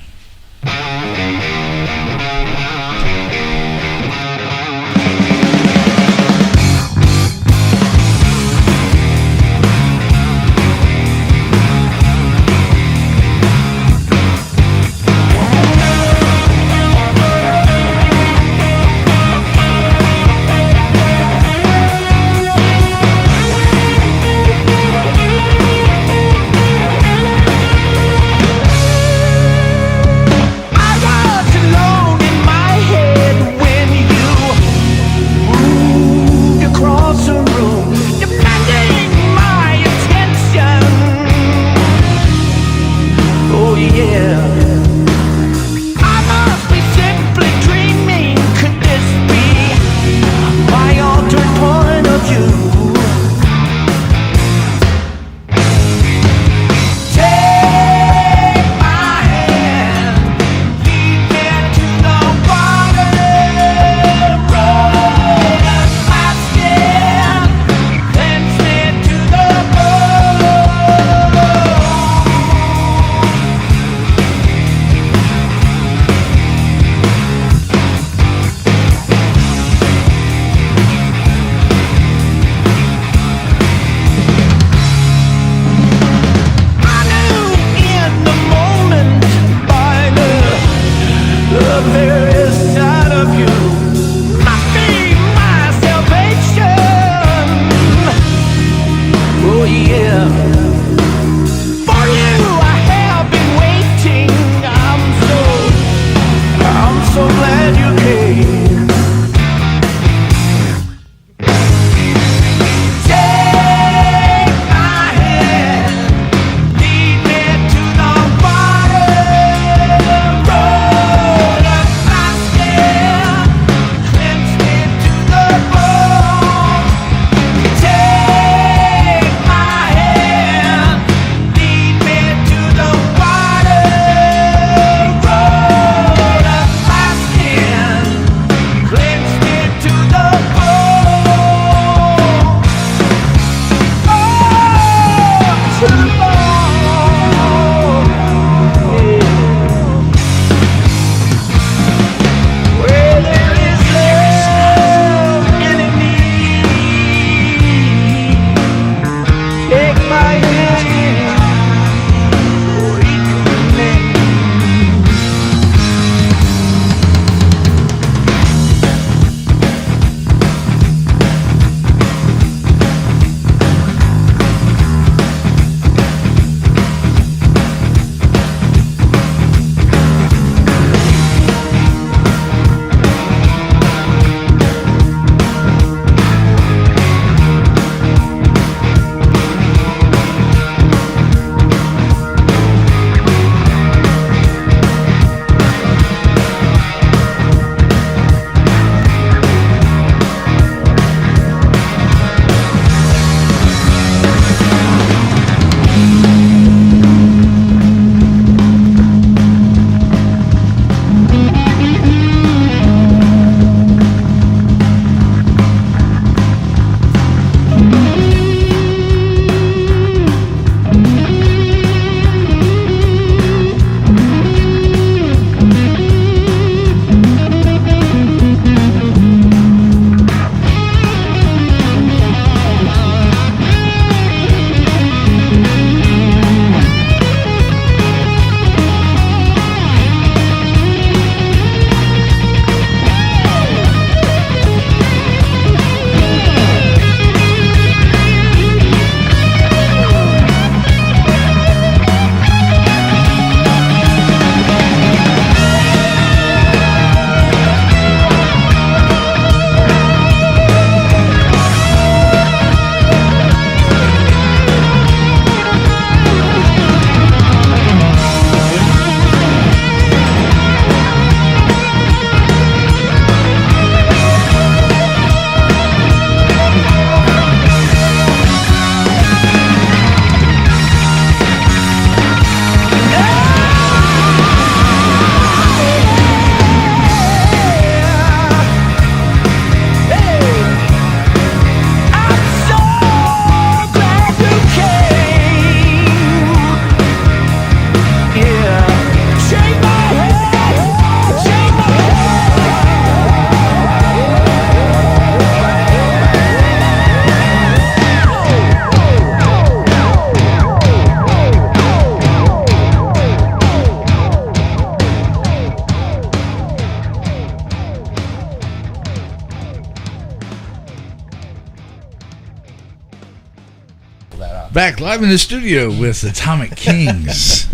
Back live in the studio with Atomic Kings.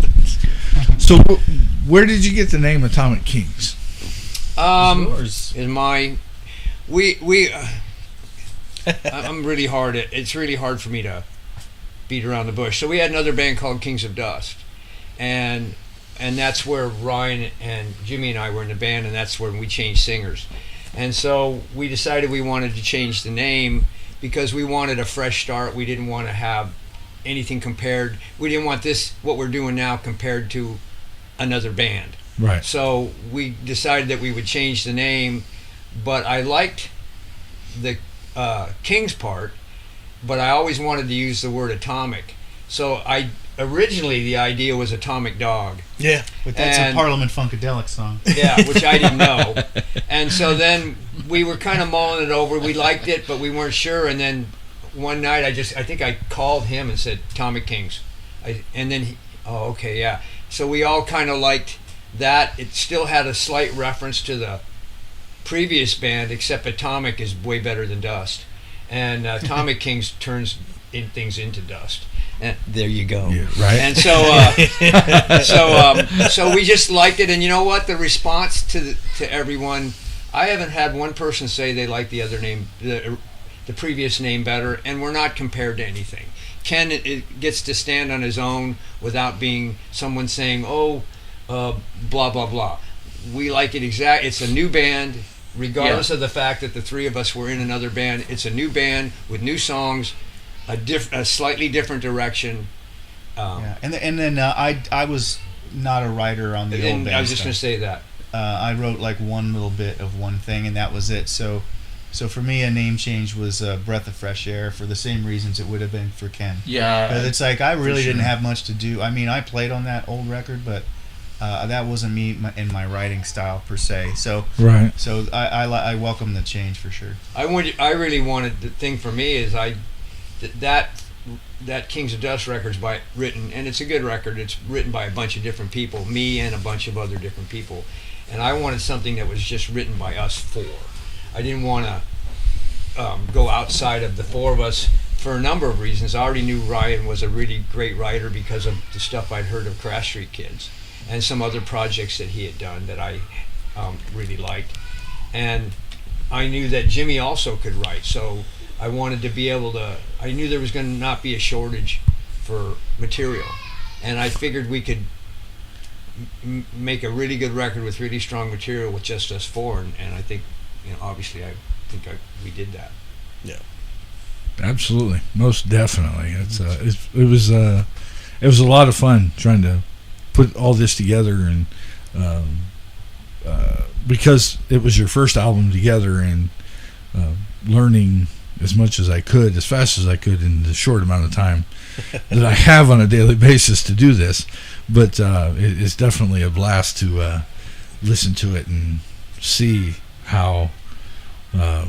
So, where did you get the name Atomic Kings? In my, I'm really hard at. It's really hard for me to beat around the bush. So we had another band called Kings of Dust, and that's where Ryan and Jimmy and I were in the band, and that's when we changed singers. And so we decided we wanted to change the name because we wanted a fresh start. We didn't want to have anything compared. We didn't want what we're doing now compared to another band. Right. So we decided that we would change the name, but I liked the Kings part, but I always wanted to use the word atomic. So originally the idea was Atomic Dog. Yeah. But that's a Parliament Funkadelic song. Yeah, which I didn't know. And so then we were kind of mulling it over. We liked it, but we weren't sure. And then one night I think I called him and said, Atomic Kings. And then okay, yeah. So we all kind of liked that. It still had a slight reference to the previous band, except Atomic is way better than Dust. And Atomic Kings turns things into dust. And there you go. Yeah, right. And so, so we just liked it. And you know what? The response to everyone, I haven't had one person say they like the other name, the previous name better, and we're not compared to anything. Ken it gets to stand on his own without being someone saying, blah blah blah. We like it It's a new band, regardless of the fact that the three of us were in another band. It's a new band with new songs, a slightly different direction. And then I was not a writer on the old band. I was just going to say that. I wrote like one little bit of one thing, and that was it. So for me, a name change was a breath of fresh air for the same reasons it would have been for Ken. Yeah. Because it's like I really didn't have much to do. I mean, I played on that old record, but that wasn't me in my writing style per se. So right. So I welcome the change for sure. I really wanted, the thing for me is that Kings of Dust record's written, and it's a good record. It's written by a bunch of different people, me and a bunch of other different people, and I wanted something that was just written by us four. I didn't want to go outside of the four of us for a number of reasons. I already knew Ryan was a really great writer because of the stuff I'd heard of Crash Street Kids and some other projects that he had done that I really liked. And I knew that Jimmy also could write, so I wanted to be able to, I knew there was going to not be a shortage for material. And I figured we could make a really good record with really strong material with just us four, and I think, obviously we did that. Yeah. Absolutely. Most definitely. It was a lot of fun trying to put all this together, and because it was your first album together, and learning as much as I could, as fast as I could in the short amount of time that I have on a daily basis to do this. But it's definitely a blast to listen to it and see how the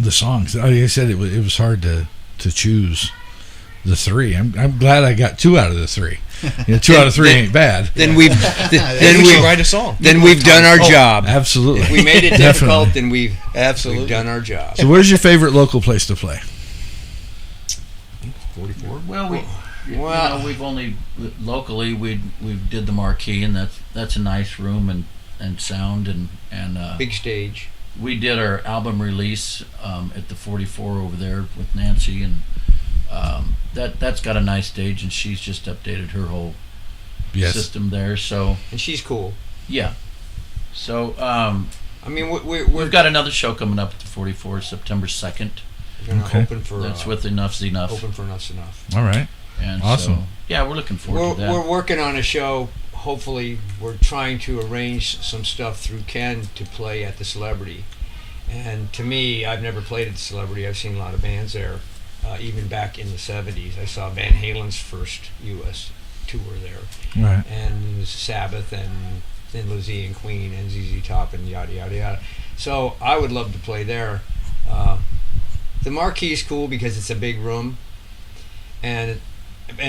songs. Like I said, it was hard to choose the three. I'm glad I got 2 out of the 3. 2 out of 3 ain't bad. Then we write a song. Then we've done our job. Absolutely. If we made it difficult, then we've done our job. So where's your favorite local place to play? 44. Well, we've only locally we did the Marquee, and that's a nice room and sound and big stage. We did our album release at the 44 over there with Nancy, and that's got a nice stage, and she's just updated her whole system there. So, and she's cool. Yeah. So I mean, we've got another show coming up at the 44, September 2nd. We're gonna open for that's with Enough's Enough. Open for Enough's Enough. All right. And awesome. So, yeah, we're looking forward to that. We're working on a show. Hopefully, we're trying to arrange some stuff through Ken to play at the Celebrity. And to me, I've never played at the Celebrity. I've seen a lot of bands there, even back in the 70s. I saw Van Halen's first U.S. tour there. Right. And Sabbath and Thin Lizzy and Queen and ZZ Top and yada, yada, yada. So I would love to play there. The Marquee's cool because it's a big room. And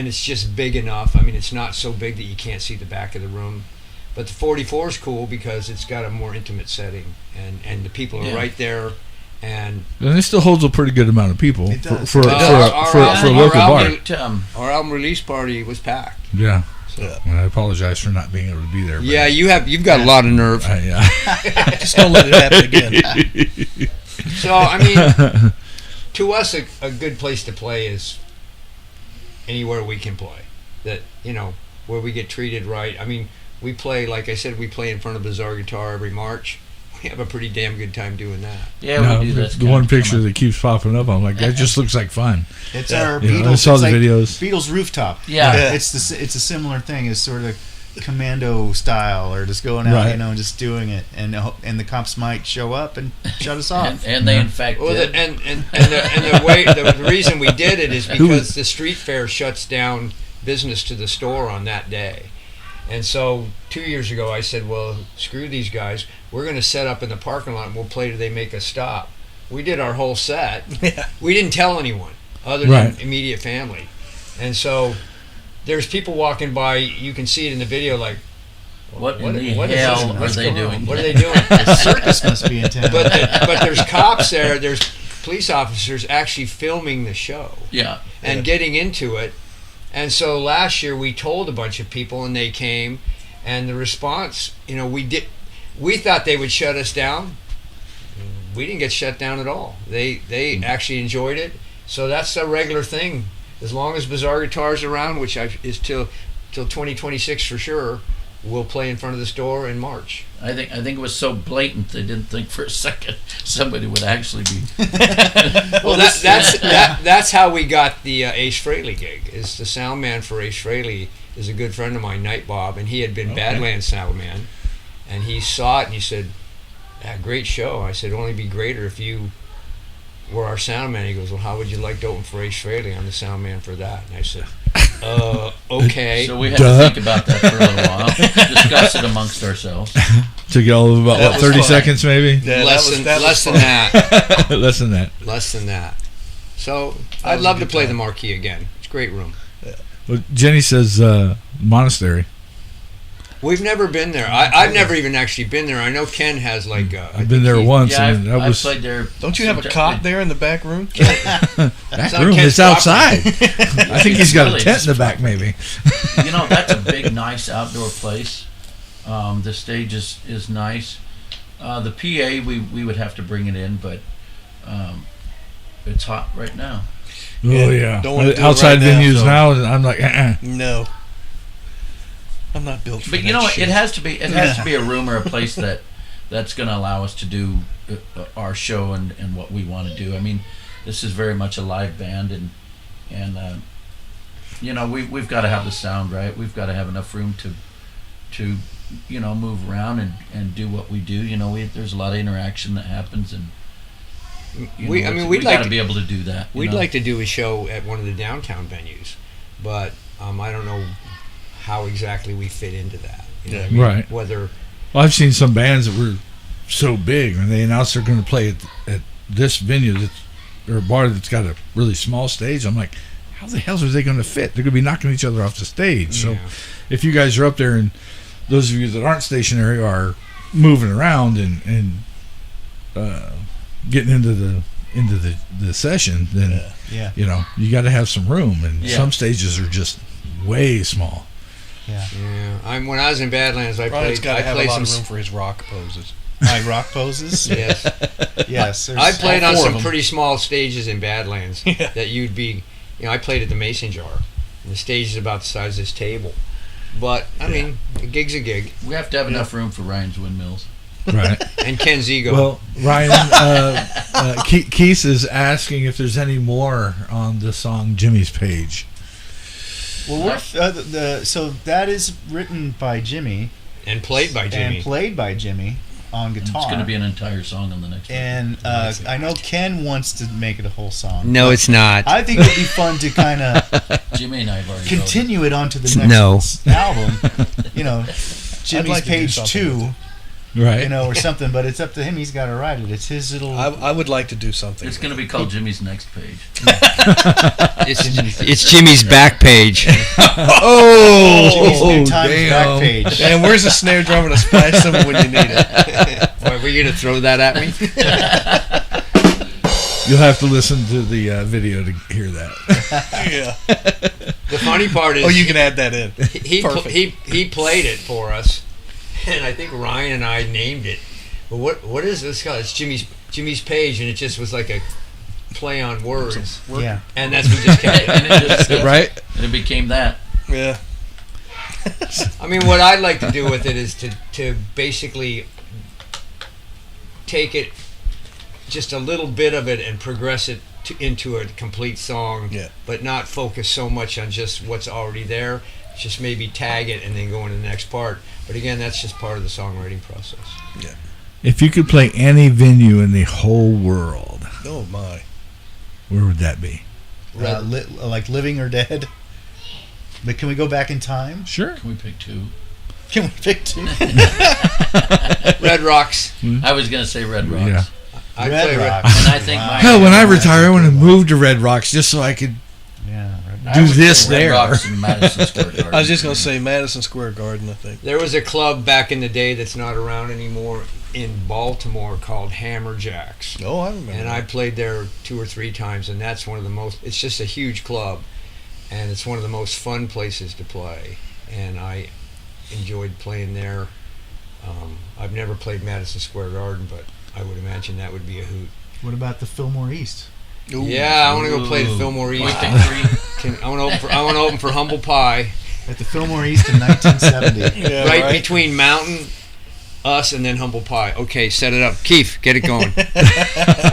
it's just big enough. I mean, it's not so big that you can't see the back of the room. But the 44 is cool because it's got a more intimate setting, and the people are right there, And it still holds a pretty good amount of people It does. for a local bar. Our album release party was packed. Yeah. So. And I apologize for not being able to be there. Yeah, you've got a lot of nerve. Yeah. Just don't let it happen again. So, I mean, to us, a good place to play is anywhere we can play. That, where we get treated right. I mean, we play, like I said, we play in front of Bizarre Guitar every March. We have a pretty damn good time doing that. Yeah, we do that. The one picture that keeps popping up, I'm like, that just looks like fun. It's our You know, Beatles. I saw it's the like videos. Beatles rooftop. Yeah. It's a similar thing. It's sort of commando style, or just going out, Right. and just doing it, and the cops might show up and shut us off. And they in fact Well, did. the reason we did it is because the street fair shuts down business to the store on that day. And so 2 years ago I said, well, screw these guys. We're going to set up in the parking lot and we'll play till they make us stop. We did our whole set. Yeah. We didn't tell anyone other than immediate family. And so there's people walking by, you can see it in the video, like, What in the what is hell this? are What's they going on? doing? What are they doing? The circus must be in town. But there's cops there, there's police officers actually filming the show Yeah. and getting into it. And so last year we told a bunch of people and they came, and the response, we thought they would shut us down. We didn't get shut down at all. They actually enjoyed it. So that's a regular thing. As long as Bizarre Guitar's around, which is till 2026 for sure, we'll play in front of the store in March. I think it was so blatant they didn't think for a second somebody would actually be. Well, that's how we got the Ace Frehley gig. Is the sound man for Ace Frehley is a good friend of mine, Night Bob, and he had been Badlands sound man, and he saw it and he said, "Great show." I said, "It'd only be greater if you were our sound man." He goes, "Well, how would you like to open for Ace Frehley? I'm the sound man for that." And I said, "Okay." So we had to think about that for a little while, discuss it amongst ourselves. Took you all of about 30 seconds, maybe. Yeah, less than that. Less than that. Less than that. So I'd love to play the Marquee again. It's a great room. Well, Jenny says monastery. We've never been there. I've never even actually been there. I know Ken has I've been there once, Yeah, and that I've was played there. Don't you have a cot there in the back room? back on room. Ken's It's outside. I think he's got a Really, tent in the back, maybe. That's a big, nice outdoor place. The stage is nice. The PA, we would have to bring it in, but it's hot right now. Oh yeah, Don't wanna do it outside right now, venues so- now. I'm like, No. I'm not built for But that you know what? shit. It has to be a room or a place that's going to allow us to do our show and what we want to do. I mean, this is very much a live band, and we've got to have the sound right. We've got to have enough room to move around and do what we do. There's a lot of interaction that happens, and we'd got like to be able to do that. We'd like to do a show at one of the downtown venues, but I don't know how exactly we fit into that. You know what I mean? Right. Whether well, I've seen some bands that were so big, and they announced they're going to play at this venue or a bar that's got a really small stage. I'm like, how the hell are they going to fit? They're going to be knocking each other off the stage. So, if you guys are up there, and those of you that aren't stationary are moving around and getting into the session, then you got to have some room, and some stages are just way small. Yeah. When I was in Badlands, I Ronnie's played. got to have a played lot of some. room for his rock poses. My rock poses. Yes. Yes. I played on all four of some them. pretty small stages in Badlands Yeah. that you'd be. I played at the Mason Jar, and the stage is about the size of this table. But I mean, a gig's a gig. We have to have enough room for Ryan's Windmills. Right. And Ken's ego. Well, Ryan, Keith is asking if there's any more on the song Jimmy's Page. Well, so that is written by Jimmy and played by Jimmy. On guitar. It's going to be an entire song on the next one. And I know Ken wants to make it a whole song. No, it's not. I think it'd be fun to kind of Jimmy and I have already continue it onto the next album. Jimmy's like to do Page something 2. with it. Right. Or something, but it's up to him. He's got to write it. It's his little. I would like to do something. It's going to be called Jimmy's Next Page. It's Jimmy's back page. Jimmy's New Times back page. And where's the snare drum and a splash cymbal when you need it? Boy, were you going to throw that at me? You'll have to listen to the video to hear that. Yeah. The funny part is, Oh, you can add that in. Perfect. he played it for us, and I think Ryan and I named it. But what is this called? It's Jimmy's Page, and it just was like a play on words. Yeah. And that's what we just kept it. And it just, Right? And it became that. Yeah. I mean, what I'd like to do with it is to basically take it, just a little bit of it, and progress it into a complete song, Yeah. but not focus so much on just what's already there. Just maybe tag it and then go into the next part. But again, that's just part of the songwriting process. Yeah. If you could play any venue in the whole world, Oh my. where would that be? Like Living or Dead. But can we go back in time? Sure. Can we pick two? Can we pick two? Red Rocks. I was going to say Red Rocks. Yeah. I'd Red play Rocks. And I think my Hell, when I retire, I want to move to Red Rocks just so I could Yeah. I do would this say Red there. Rocks in Madison Square Garden. I was just going to say Madison Square Garden, I think. There was a club back in the day that's not around anymore in Baltimore called Hammerjacks. Oh, I remember. And I played there 2 or 3 times, and that's one of the most, it's just a huge club, and it's one of the most fun places to play, and I enjoyed playing there. I've never played Madison Square Garden, but I would imagine that would be a hoot. What about the Fillmore East? Ooh. Yeah, I want to go play the Fillmore Can we East. pick three? I want to open for Humble Pie, At the Fillmore East in 1970. Yeah, right between Mountain, us, and then Humble Pie. Okay, set it up. Keith, get it going.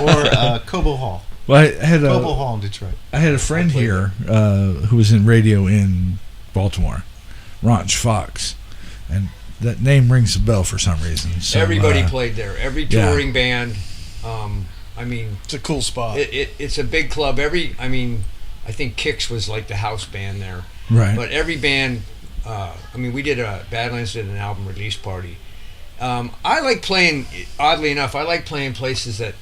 Or Cobo Hall. Well, I had Cobo a Hall in Detroit. friend here who was in radio in Baltimore, Ronch Fox, and that name rings a bell for some reason. So, Everybody played there. Every yeah. touring band. I mean, It's a cool spot. it's a big club. I think Kix was like the house band there. right. But every band, we did Badlands did an album release party. I like playing, oddly enough, I like playing places that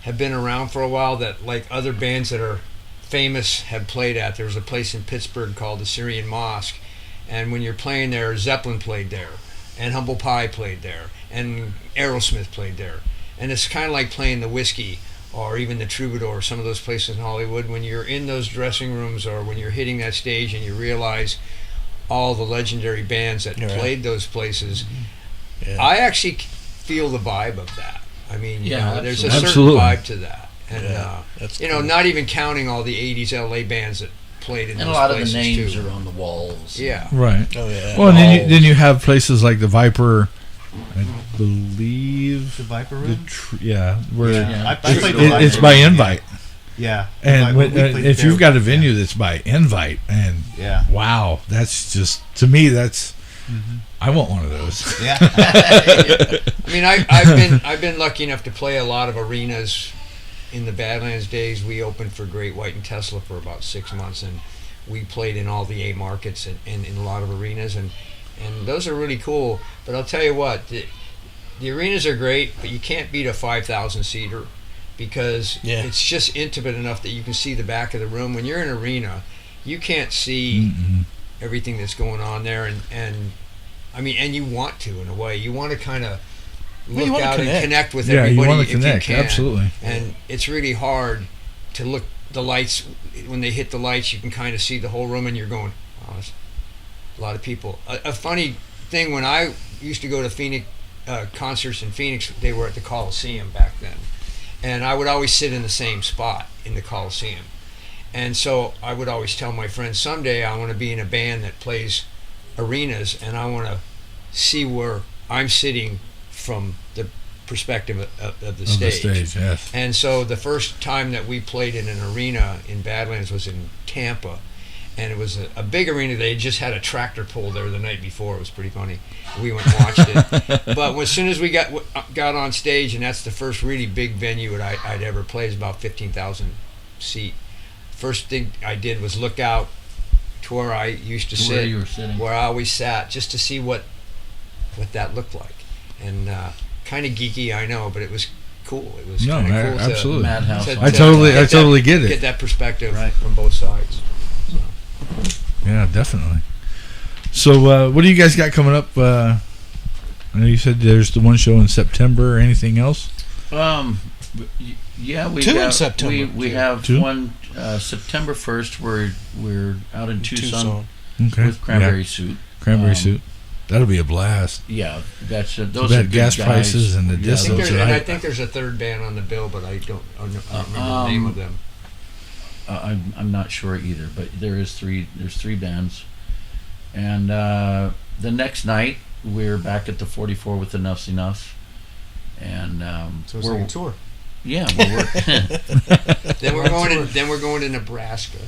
have been around for a while, that like other bands that are famous have played at. There's a place in Pittsburgh called the Syrian Mosque, and when you're playing there, Zeppelin played there, and Humble Pie played there, and Aerosmith played there. And it's kind of like playing the Whiskey or even the Troubadour, some of those places in Hollywood. When you're in those dressing rooms or when you're hitting that stage and you realize all the legendary bands that Yeah. played those places, Yeah. I actually feel the vibe of that. I mean, Yeah, there's a absolutely. certain vibe to that. And, Yeah, that's you know, cool. not even counting all the 80s LA bands that played in And a those lot of the places names too. are on the walls. Yeah. Right. Oh, yeah. Well, and then you have places like the Viper, I believe. The Viper The Room? where Yeah. I played the it's Viper by Room, invite. Yeah. And We played if there. you've got a venue that's by invite, and Yeah. wow, that's just, to me, that's, I want one of those. Yeah. I mean, I've been lucky enough to play a lot of arenas. In the Badlands days, we opened for Great White and Tesla for about 6 months, and we played in all the A markets and in a lot of arenas, and those are really cool. But I'll tell you what, the arenas are great, but you can't beat a 5,000 seater, because Yeah. it's just intimate enough that you can see the back of the room. When you're in an arena, you can't see everything that's going on there, and I mean, and you want to, in a way. You want to kind of Well, you look wanna out connect. and connect with Yeah, you everybody wanna if connect, you can. absolutely. And it's really hard to look the lights. When they hit the lights, you can kind of see the whole room, and you're going, oh, there's a lot of people. A funny thing, when I used to go to Phoenix concerts in Phoenix, they were at the Coliseum back then, and I would always sit in the same spot in the Coliseum. And so I would always tell my friends, someday I want to be in a band that plays arenas, and I want to see where I'm sitting from the perspective of the stage. Yes. And so the first time that we played in an arena in Badlands was in Tampa, and it was a big arena. They had just had a tractor pull there the night before. It was pretty funny. We went and watched it. But as soon as we got on stage, and that's the first really big venue that I'd ever played, it's about 15,000 seat. First thing I did was look out to where I used to sit, Where you were sitting. where I always sat, just to see what that looked like. And kind of geeky, I know, but it was cool. It was No, kind of cool absolutely. Madhouse. I totally get it. Get that perspective Right. from both sides. So. Yeah, definitely. So, what do you guys got coming up? I know you said there's the one show in September. Anything else? Yeah, we Two in have, September. We have Two? one September 1st. We're out in Tucson Okay. with Cranberry Yeah. Suit. Cranberry Suit. That'll be a blast. Yeah, that's Too those bad are gas good prices guys. and the Yeah, distance. And I Right. think there's a third band on the bill, but I don't remember the name of them. I'm not sure either, but there's three bands, and the next night we're back at the 44 with Enough's Enough, and So it's like a tour. yeah, we're Then we're going to Nebraska.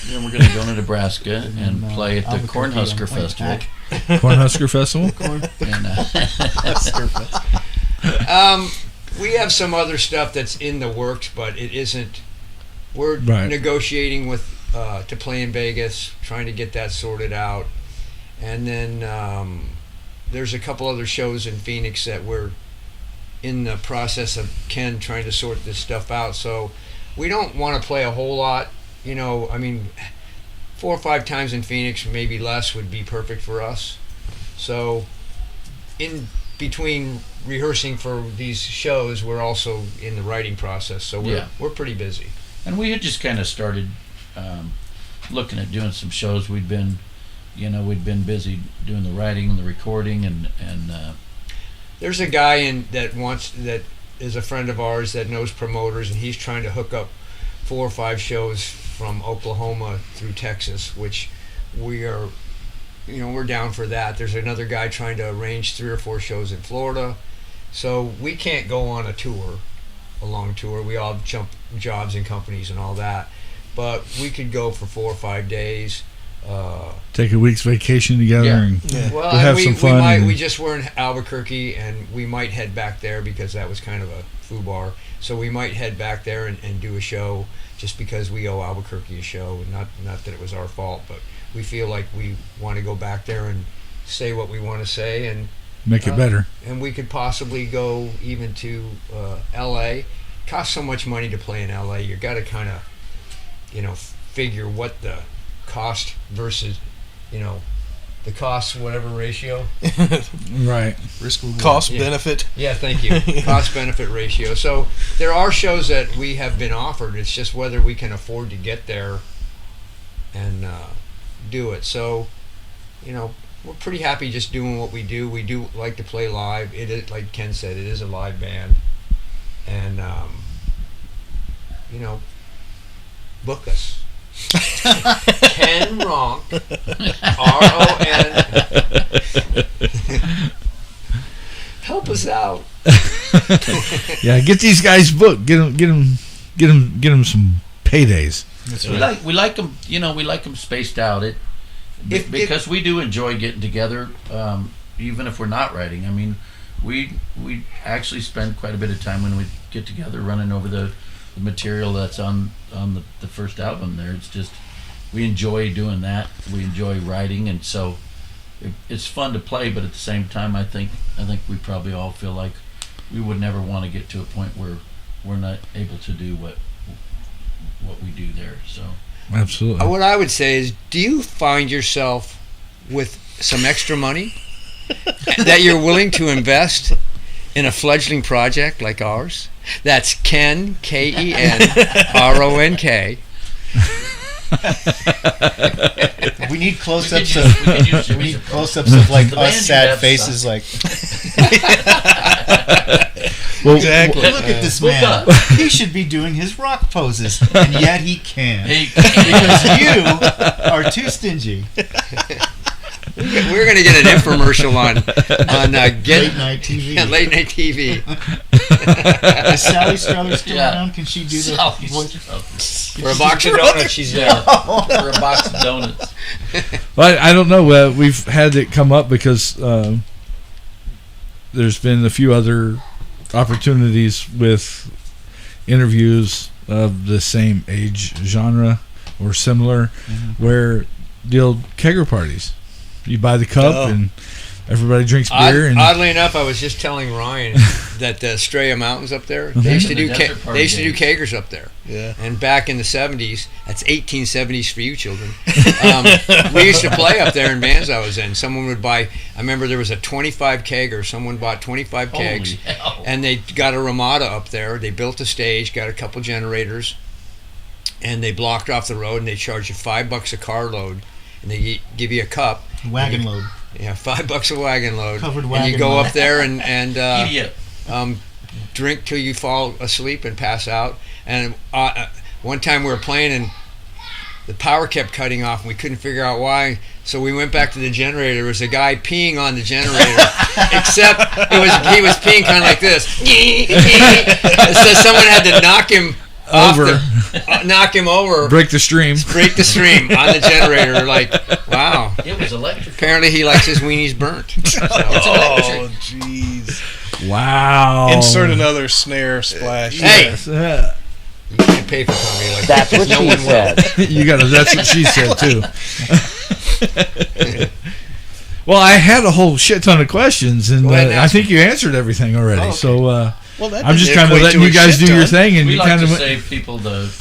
then we're going to go to Nebraska and play at the Albuquerque Cornhusker on Festival. Cornhusker Festival. And, We have some other stuff that's in the works, but it isn't. We're Right. negotiating with to play in Vegas, trying to get that sorted out, and then there's a couple other shows in Phoenix that we're in the process of Ken trying to sort this stuff out. So we don't want to play a whole lot. You know, I mean, 4 or 5 times in Phoenix, maybe less, would be perfect for us. So in between rehearsing for these shows, we're also in the writing process. So we're pretty busy. and we had just kind of started looking at doing some shows. We'd been busy doing the writing and the recording, and There's a guy that is a friend of ours that knows promoters, and he's trying to hook up 4 or 5 shows from Oklahoma through Texas, which we're down for that. There's another guy trying to arrange 3 or 4 shows in Florida. So we can't go on a long tour. We all jump jobs and companies and all that. But we could go for 4 or 5 days. Take a week's vacation together Yeah. and Well, We'll have we, some we fun might. and- We just were in Albuquerque, and we might head back there because that was kind of a foobar. So we might head back there and do a show, just because we owe Albuquerque a show. Not that it was our fault, but we feel like we want to go back there and say what we want to say, and make it better. and we could possibly go even to L.A. Costs so much money to play in L.A. You got to kind of, figure what the cost versus, the cost whatever ratio. Right. Risk reward. Cost Yeah. benefit. Yeah, thank you. Cost benefit ratio. So there are shows that we have been offered. It's just whether we can afford to get there and do it. So, we're pretty happy just doing what we do. We do like to play live. It is, like Ken said, it is a live band. And, book us. Ken Ronk, RON. Help us out. Yeah, get these guys booked. Get them some paydays. we like them. We like them spaced out. Because we do enjoy getting together, even if we're not writing. I mean, we actually spend quite a bit of time when we get together running over the material that's on the first album. There, it's just we enjoy doing that. We enjoy writing, and so it's fun to play. But at the same time, I think we probably all feel like we would never want to get to a point where we're not able to do what we do there. So. Absolutely. What I would say is, do you find yourself with some extra money that you're willing to invest in a fledgling project like ours? That's Ken, KenRonk. We need close-ups We of could use your we need music. close-ups of like The band us you sad have faces, like Well, Exactly. look at this Well man. done. He should be doing his rock poses, and yet he can't Because because you are too stingy. We're going to get an infomercial on Late night TV. late night TV. Is Sally Struthers still Yeah. around? Can she do the voice? For a box of donuts, she's there. for a box of donuts. Well, I don't know. We've had it come up because there's been a few other opportunities with interviews of the same age genre or similar, where the old kegger parties. You buy the cup and everybody drinks beer. And Oddly enough, I was just telling Ryan that Estrella Mountains up there. Mm-hmm. They used to The do desert party they used to do days. kegers up there. Yeah. And back in the 70s, that's 1870s for you children. We used to play up there in bands I was in. Someone would buy. I remember there was a 25 kegger. Someone bought 25 kegs, Holy hell. and they got a Ramada up there. They built a stage, got a couple generators, and they blocked off the road. And they charge you $5 a carload, and they give you a cup. Wagon load. Yeah, $5 a wagon load. Covered and wagon you go load. up there and Idiot. drink till you fall asleep and pass out. And one time we were playing and the power kept cutting off and we couldn't figure out why. So we went back to the generator. There was a guy peeing on the generator, except he was peeing kind of like this. So someone had to knock him knock him over, Break the stream. break the stream on the generator. Like, wow. It was electric. Apparently he likes his weenies burnt. So, Oh, jeez. Wow. Insert another snare splash. hey, Yeah. you can't pay for comedy like That's that. what No she one will. said. You got to. That's what she said too. Well, I had a whole shit ton of questions, and Go ahead and I ask think you answered everything already. Oh, okay. So Well, that I'm just didn't kind of equate letting to you a guys shit do your ton. thing, and We you like kind to of save people the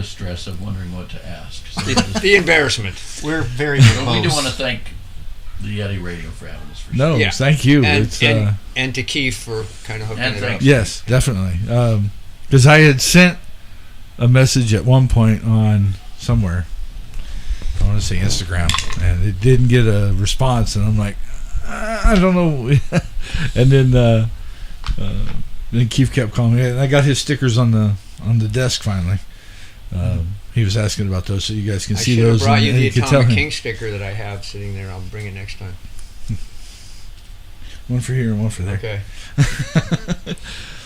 stress of wondering what to ask. So The embarrassment. We're very but we do verbose. want to thank the Yeti Radio for having us. For no. Yeah. Thank you. And, It's, and to Keith for kind of hooking And it thank up. yes, definitely. Because I had sent a message at one point on somewhere. I want to say Instagram, and it didn't get a response, and I'm like, I don't know. And then Keith kept calling me, and I got his stickers on the desk finally. He was asking about those, so you guys can I see should have those. brought you and the could tell Atomic him. King sticker that I have sitting there. I'll bring it next time. One for here and one for there. Okay.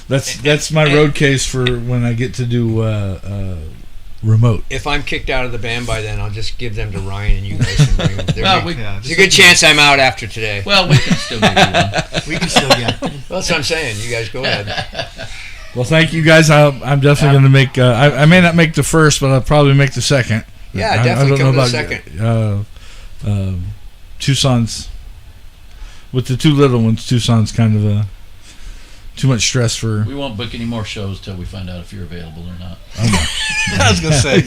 That's my road case for when I get to do remote. If I'm kicked out of the band by then, I'll just give them to Ryan and you guys can bring them. Well, we, Yeah, There's a good chance I'm out after today. well, we can still give you one. we can still get. That's what I'm saying. You guys go ahead. Well, thank you guys. I'm definitely going to make. I may not make the first, but I'll probably make the second. Yeah, definitely come to the second. Tucson's with the two little ones. Tucson's kind of too much stress for. We won't book any more shows till we find out if you're available or not. I was gonna say.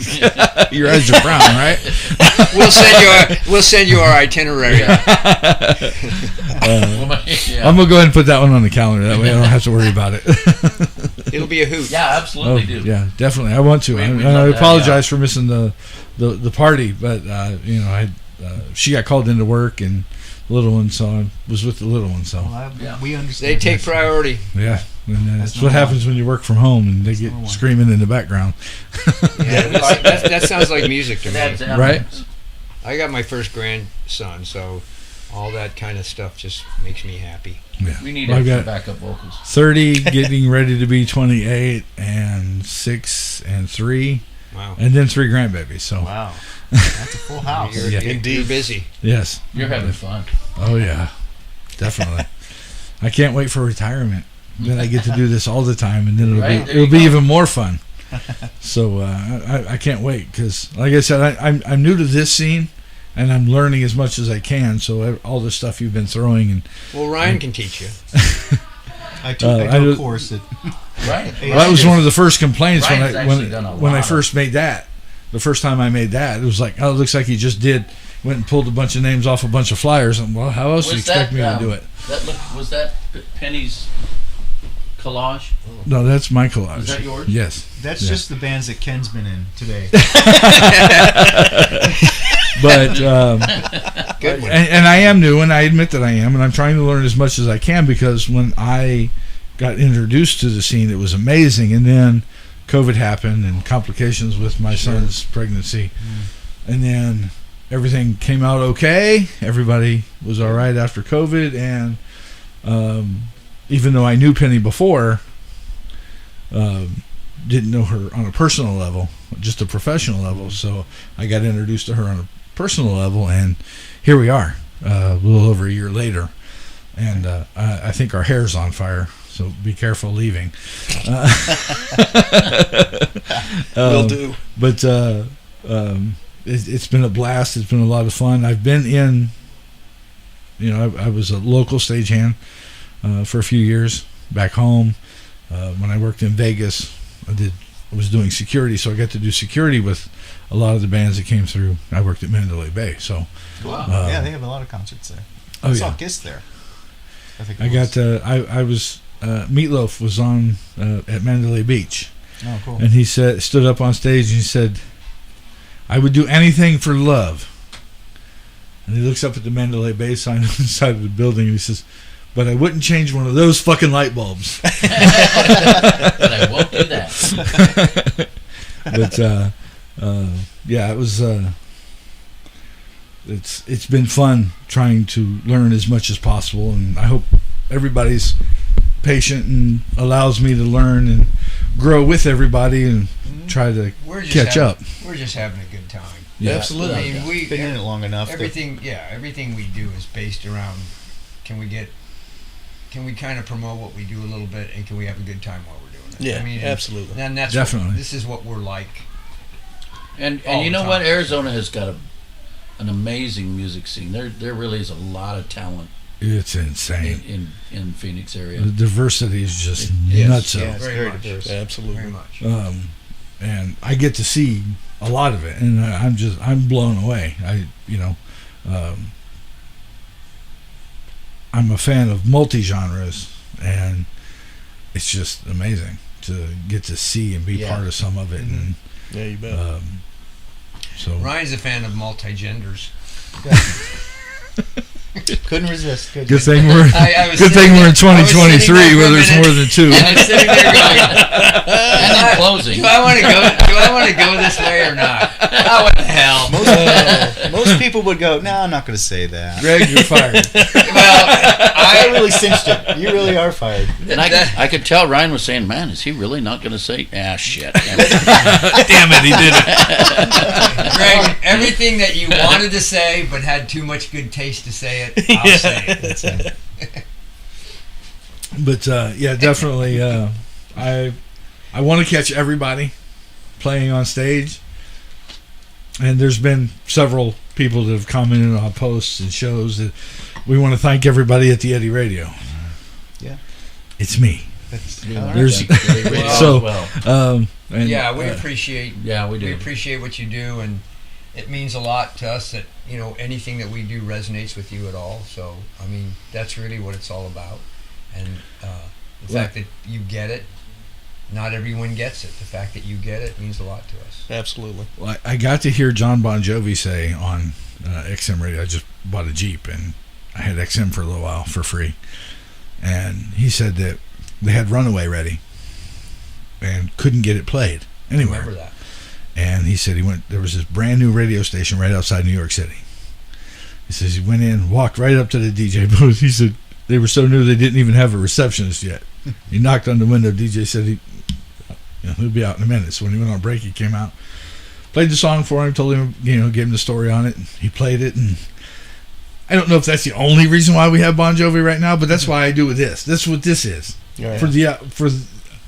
Your eyes are brown, right? We'll send you our itinerary. Yeah. I'm gonna go ahead and put that one on the calendar. That way I don't have to worry about it. It'll be a hoot. Yeah, absolutely do. Yeah, definitely. I want to. We'd I love to have you apologize for missing the party, but she got called into work and the little one, so I was with the little one. So Yeah. We understand. They take priority. yeah, and that's That's what normal. happens when you work from home and they get normal. screaming in the background. Yeah, that sounds like music to me. That's Right. I got my first grandson, so all that kind of stuff just makes me happy. Yeah. We need Well, I've extra got backup vocals. 30, getting ready to be 28, and 6 and 3, Wow. and then 3 grandbabies. So Wow, that's a full house. You're, Yeah. you're busy. yes, You're having fun. oh yeah, definitely. I can't wait for retirement. Then I get to do this all the time, and then Right, there it'll you be go. even more fun. So I can't wait because, like I said, I'm new to this scene, and I'm learning as much as I can. So all the stuff you've been throwing, and Well, Ryan can teach you. I took I a do- course at. Right. well, that was one of the first complaints when Ryan's I actually done a when I lot first made that. The first time I made that, it was like, oh, it looks like he just went and pulled a bunch of names off a bunch of flyers. And well, how else do you expect me to do it? Was that Penny's collage? No, that's my collage. Is that yours? Yes. That's Yeah. just the bands that Ken's been in today. But Good one. and I am new, and I admit that I am, and I'm trying to learn as much as I can because when I got introduced to the scene, it was amazing, and then COVID happened and complications with my son's pregnancy, and then everything came out okay. Everybody was all right after COVID, and even though I knew Penny before, didn't know her on a personal level, just a professional level. So I got introduced to her on a personal level, and here we are, a little over a year later, and I think our hair's on fire. So be careful leaving. Will do. But it's been a blast. It's been a lot of fun. I've been in, I was a local stagehand for a few years, back home. When I worked in Vegas, I was doing security, so I got to do security with a lot of the bands that came through. I worked at Mandalay Bay, so Wow. Yeah, they have a lot of concerts there. Oh, I saw yeah. Kiss there. I was Meatloaf was on at Mandalay Beach, Oh, cool. and he stood up on stage and he said, "I would do anything for love." And he looks up at the Mandalay Bay sign on the side of the building and he says, "But I wouldn't change one of those fucking light bulbs." But I won't do that. But yeah, it was. It's been fun trying to learn as much as possible, and I hope everybody's patient and allows me to learn and grow with everybody and try to catch up. We're just having a good time. Yeah, absolutely. I mean, we've been in it long enough. Everything we do is based around can we kind of promote what we do a little bit, and can we have a good time while we're doing it? Yeah, I mean, absolutely. And that's Definitely. this is what we're like. And all you the know time. what? Arizona has got an amazing music scene. There really is a lot of talent It's insane. in Phoenix area. The diversity is just Yes, nuts. yeah, it's very very much. diverse. Absolutely. Very much. And I get to see a lot of it, and I'm blown away. I'm a fan of multi-genres, and it's just amazing to get to see and be Yeah. part of some of it. And Yeah, you bet. so Ryan's a fan of multi-genders. Couldn't resist. good thing we're I was good thing sitting we're in there- I was sitting 2023 there for where a there's minute, more than two. And I'm sitting there going, And in closing, do I want to go this way or not? Oh, what the hell? Most people would go, "No, I'm not going to say that." Greg, you're fired. Well, I really cinched it. You really are fired. and I could tell Ryan was saying, "Man, is he really not going to say?" Shit. Damn it, he did it. Greg, everything that you wanted to say but had too much good taste to say it, I'll say it. That's it. But yeah, definitely. I want to catch everybody playing on stage, and there's been several people that have commented on posts and shows that we want to thank everybody at the Yeti Radio. Yeah. It's me. That's, We all want right. to thank Yeti Radio So, as well. And, Yeah, we appreciate. Yeah, we do. We appreciate what you do, and it means a lot to us that anything that we do resonates with you at all. So, I mean, that's really what it's all about, and the fact that you get it. Not everyone gets it. The fact that you get it means a lot to us. Absolutely. Well, I got to hear John Bon Jovi say on XM Radio. I just bought a Jeep and I had XM for a little while for free, and he said that they had Runaway ready and couldn't get it played anywhere. Remember that. And he said there was this brand new radio station right outside New York City. He says he went in, walked right up to the DJ booth. He said they were so new they didn't even have a receptionist yet. He knocked on the window. DJ said he'll be out in a minute. So when he went on break, he came out, played the song for him, told him, gave him the story on it. He played it, and I don't know if that's the only reason why we have Bon Jovi right now, but that's why I do with this. That's what this is. Yeah. For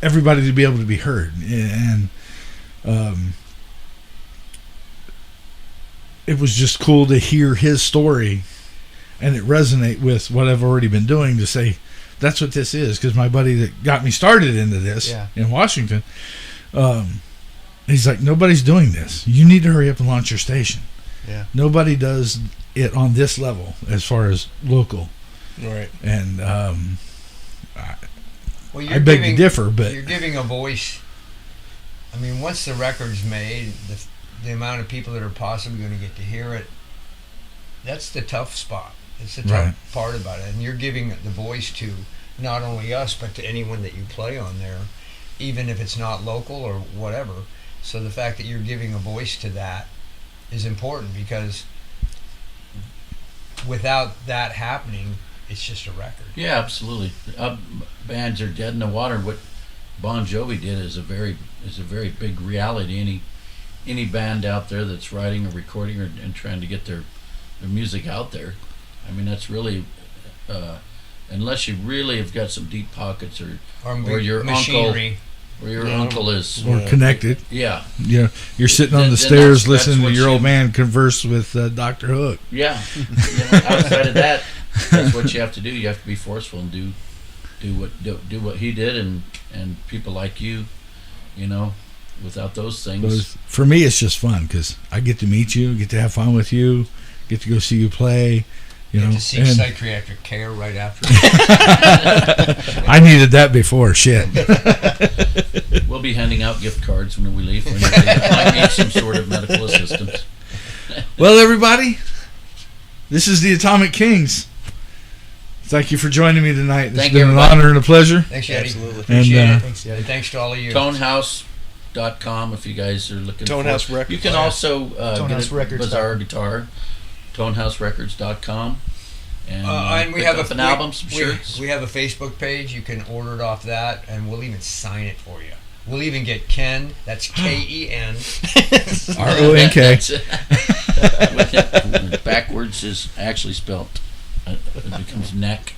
everybody to be able to be heard. And it was just cool to hear his story and it resonate with what I've already been doing, to say that's what this is. Because my buddy that got me started into this in Washington, he's like, nobody's doing this. You need to hurry up and launch your station. Yeah. Nobody does it on this level as far as local. Right. And Well, I beg to differ, but you're giving a voice. I mean, once the record's made, the amount of people that are possibly going to get to hear it, that's the tough spot. It's the tough part about it. And you're giving the voice to not only us, but to anyone that you play on there, even if it's not local or whatever. So the fact that you're giving a voice to that is important, because without that happening, it's just a record. Yeah, absolutely. Bands are dead in the water. What Bon Jovi did is a very big reality. Any band out there that's writing or recording and trying to get their music out there, I mean, that's really unless you really have got some deep pockets or your machinery. uncle or your uncle is connected. Yeah. Yeah, you're sitting on Then the stairs that's listening to what your you- old man converse with Dr. Hook. Yeah. Outside of that, that's what you have to do. You have to be forceful and do do what he did, and people like you, without those things. For me, it's just fun because I get to meet you, get to have fun with you, get to go see you play. To seek psychiatric care right after. I needed that before. Shit. We'll be handing out gift cards when we leave for anybody that might need some sort of medical assistance. Well, everybody, this is the Atomic Kings. Thank you for joining me tonight. It's been an honor and a pleasure. Thanks, Yeti. Absolutely. Appreciate it. Thanks, Yeti. And thanks to all of you. Tonehouse.com if you guys are looking Tonehouse for Records. You can also Tonehouse get Records. Bizarre Guitar. Tonehouserecords.com. And we pick have up an album, some shirts. We have a Facebook page. You can order it off that, and we'll even sign it for you. We'll even get Ken. That's Ken. RONK. Backwards is actually spelt. It becomes neck.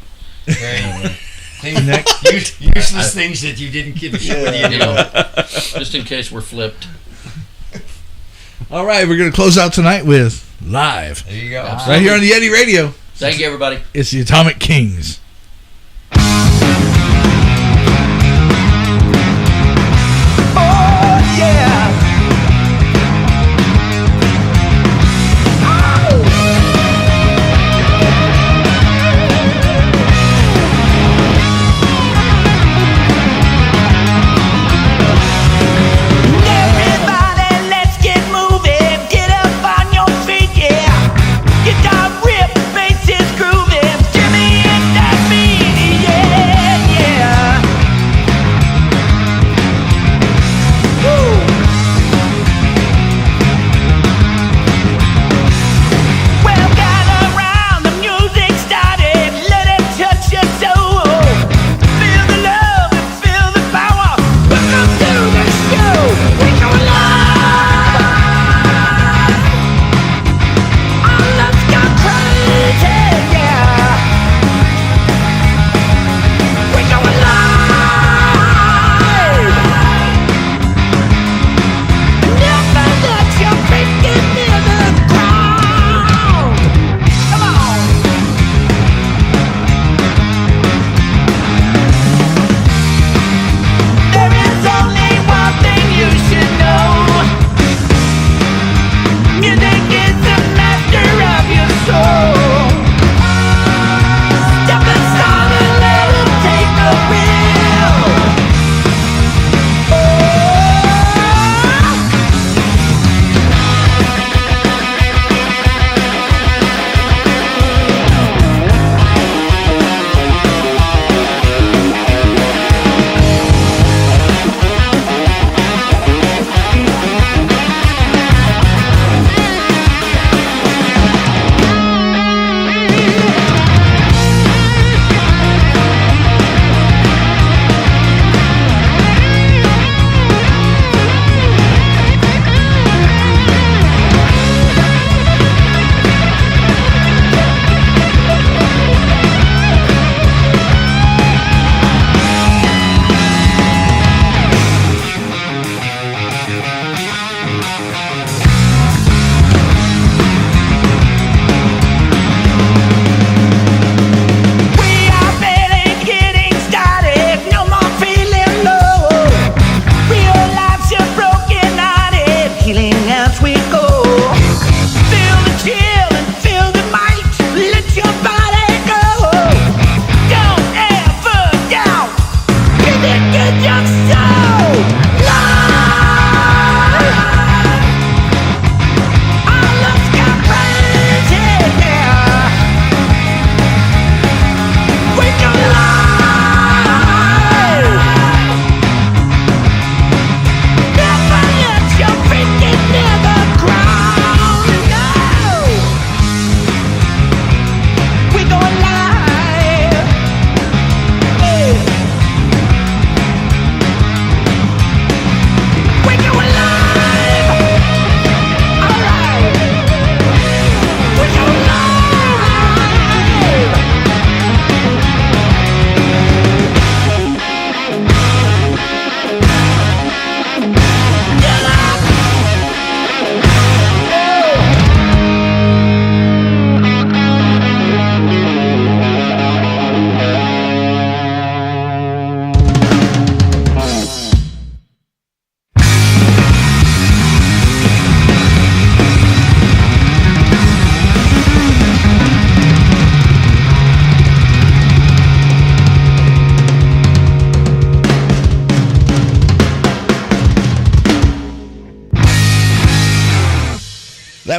Useless things that you didn't give a shit with just in case we're flipped. All right, we're going to close out tonight with Live. There you go. Absolutely. Right here on the Yeti Radio. Thank you, everybody. It's the Atomic Kings.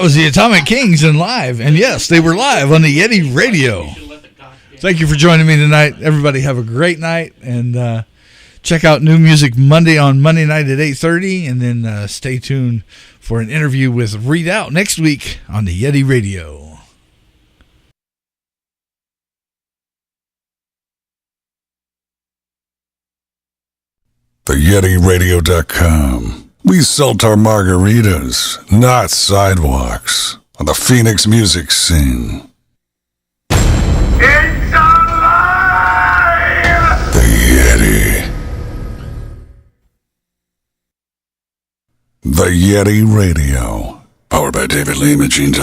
That was the Atomic Kings in live. And yes, they were live on the Yeti Radio. Thank you for joining me tonight. Everybody have a great night. And check out New Music Monday on Monday night at 8:30. And then stay tuned for an interview with Read Out next week on the Yeti Radio. TheYetiRadio.com. We salt our margaritas, not sidewalks, on the Phoenix music scene. It's alive! The Yeti. The Yeti Radio. Powered by David Lee Imaging.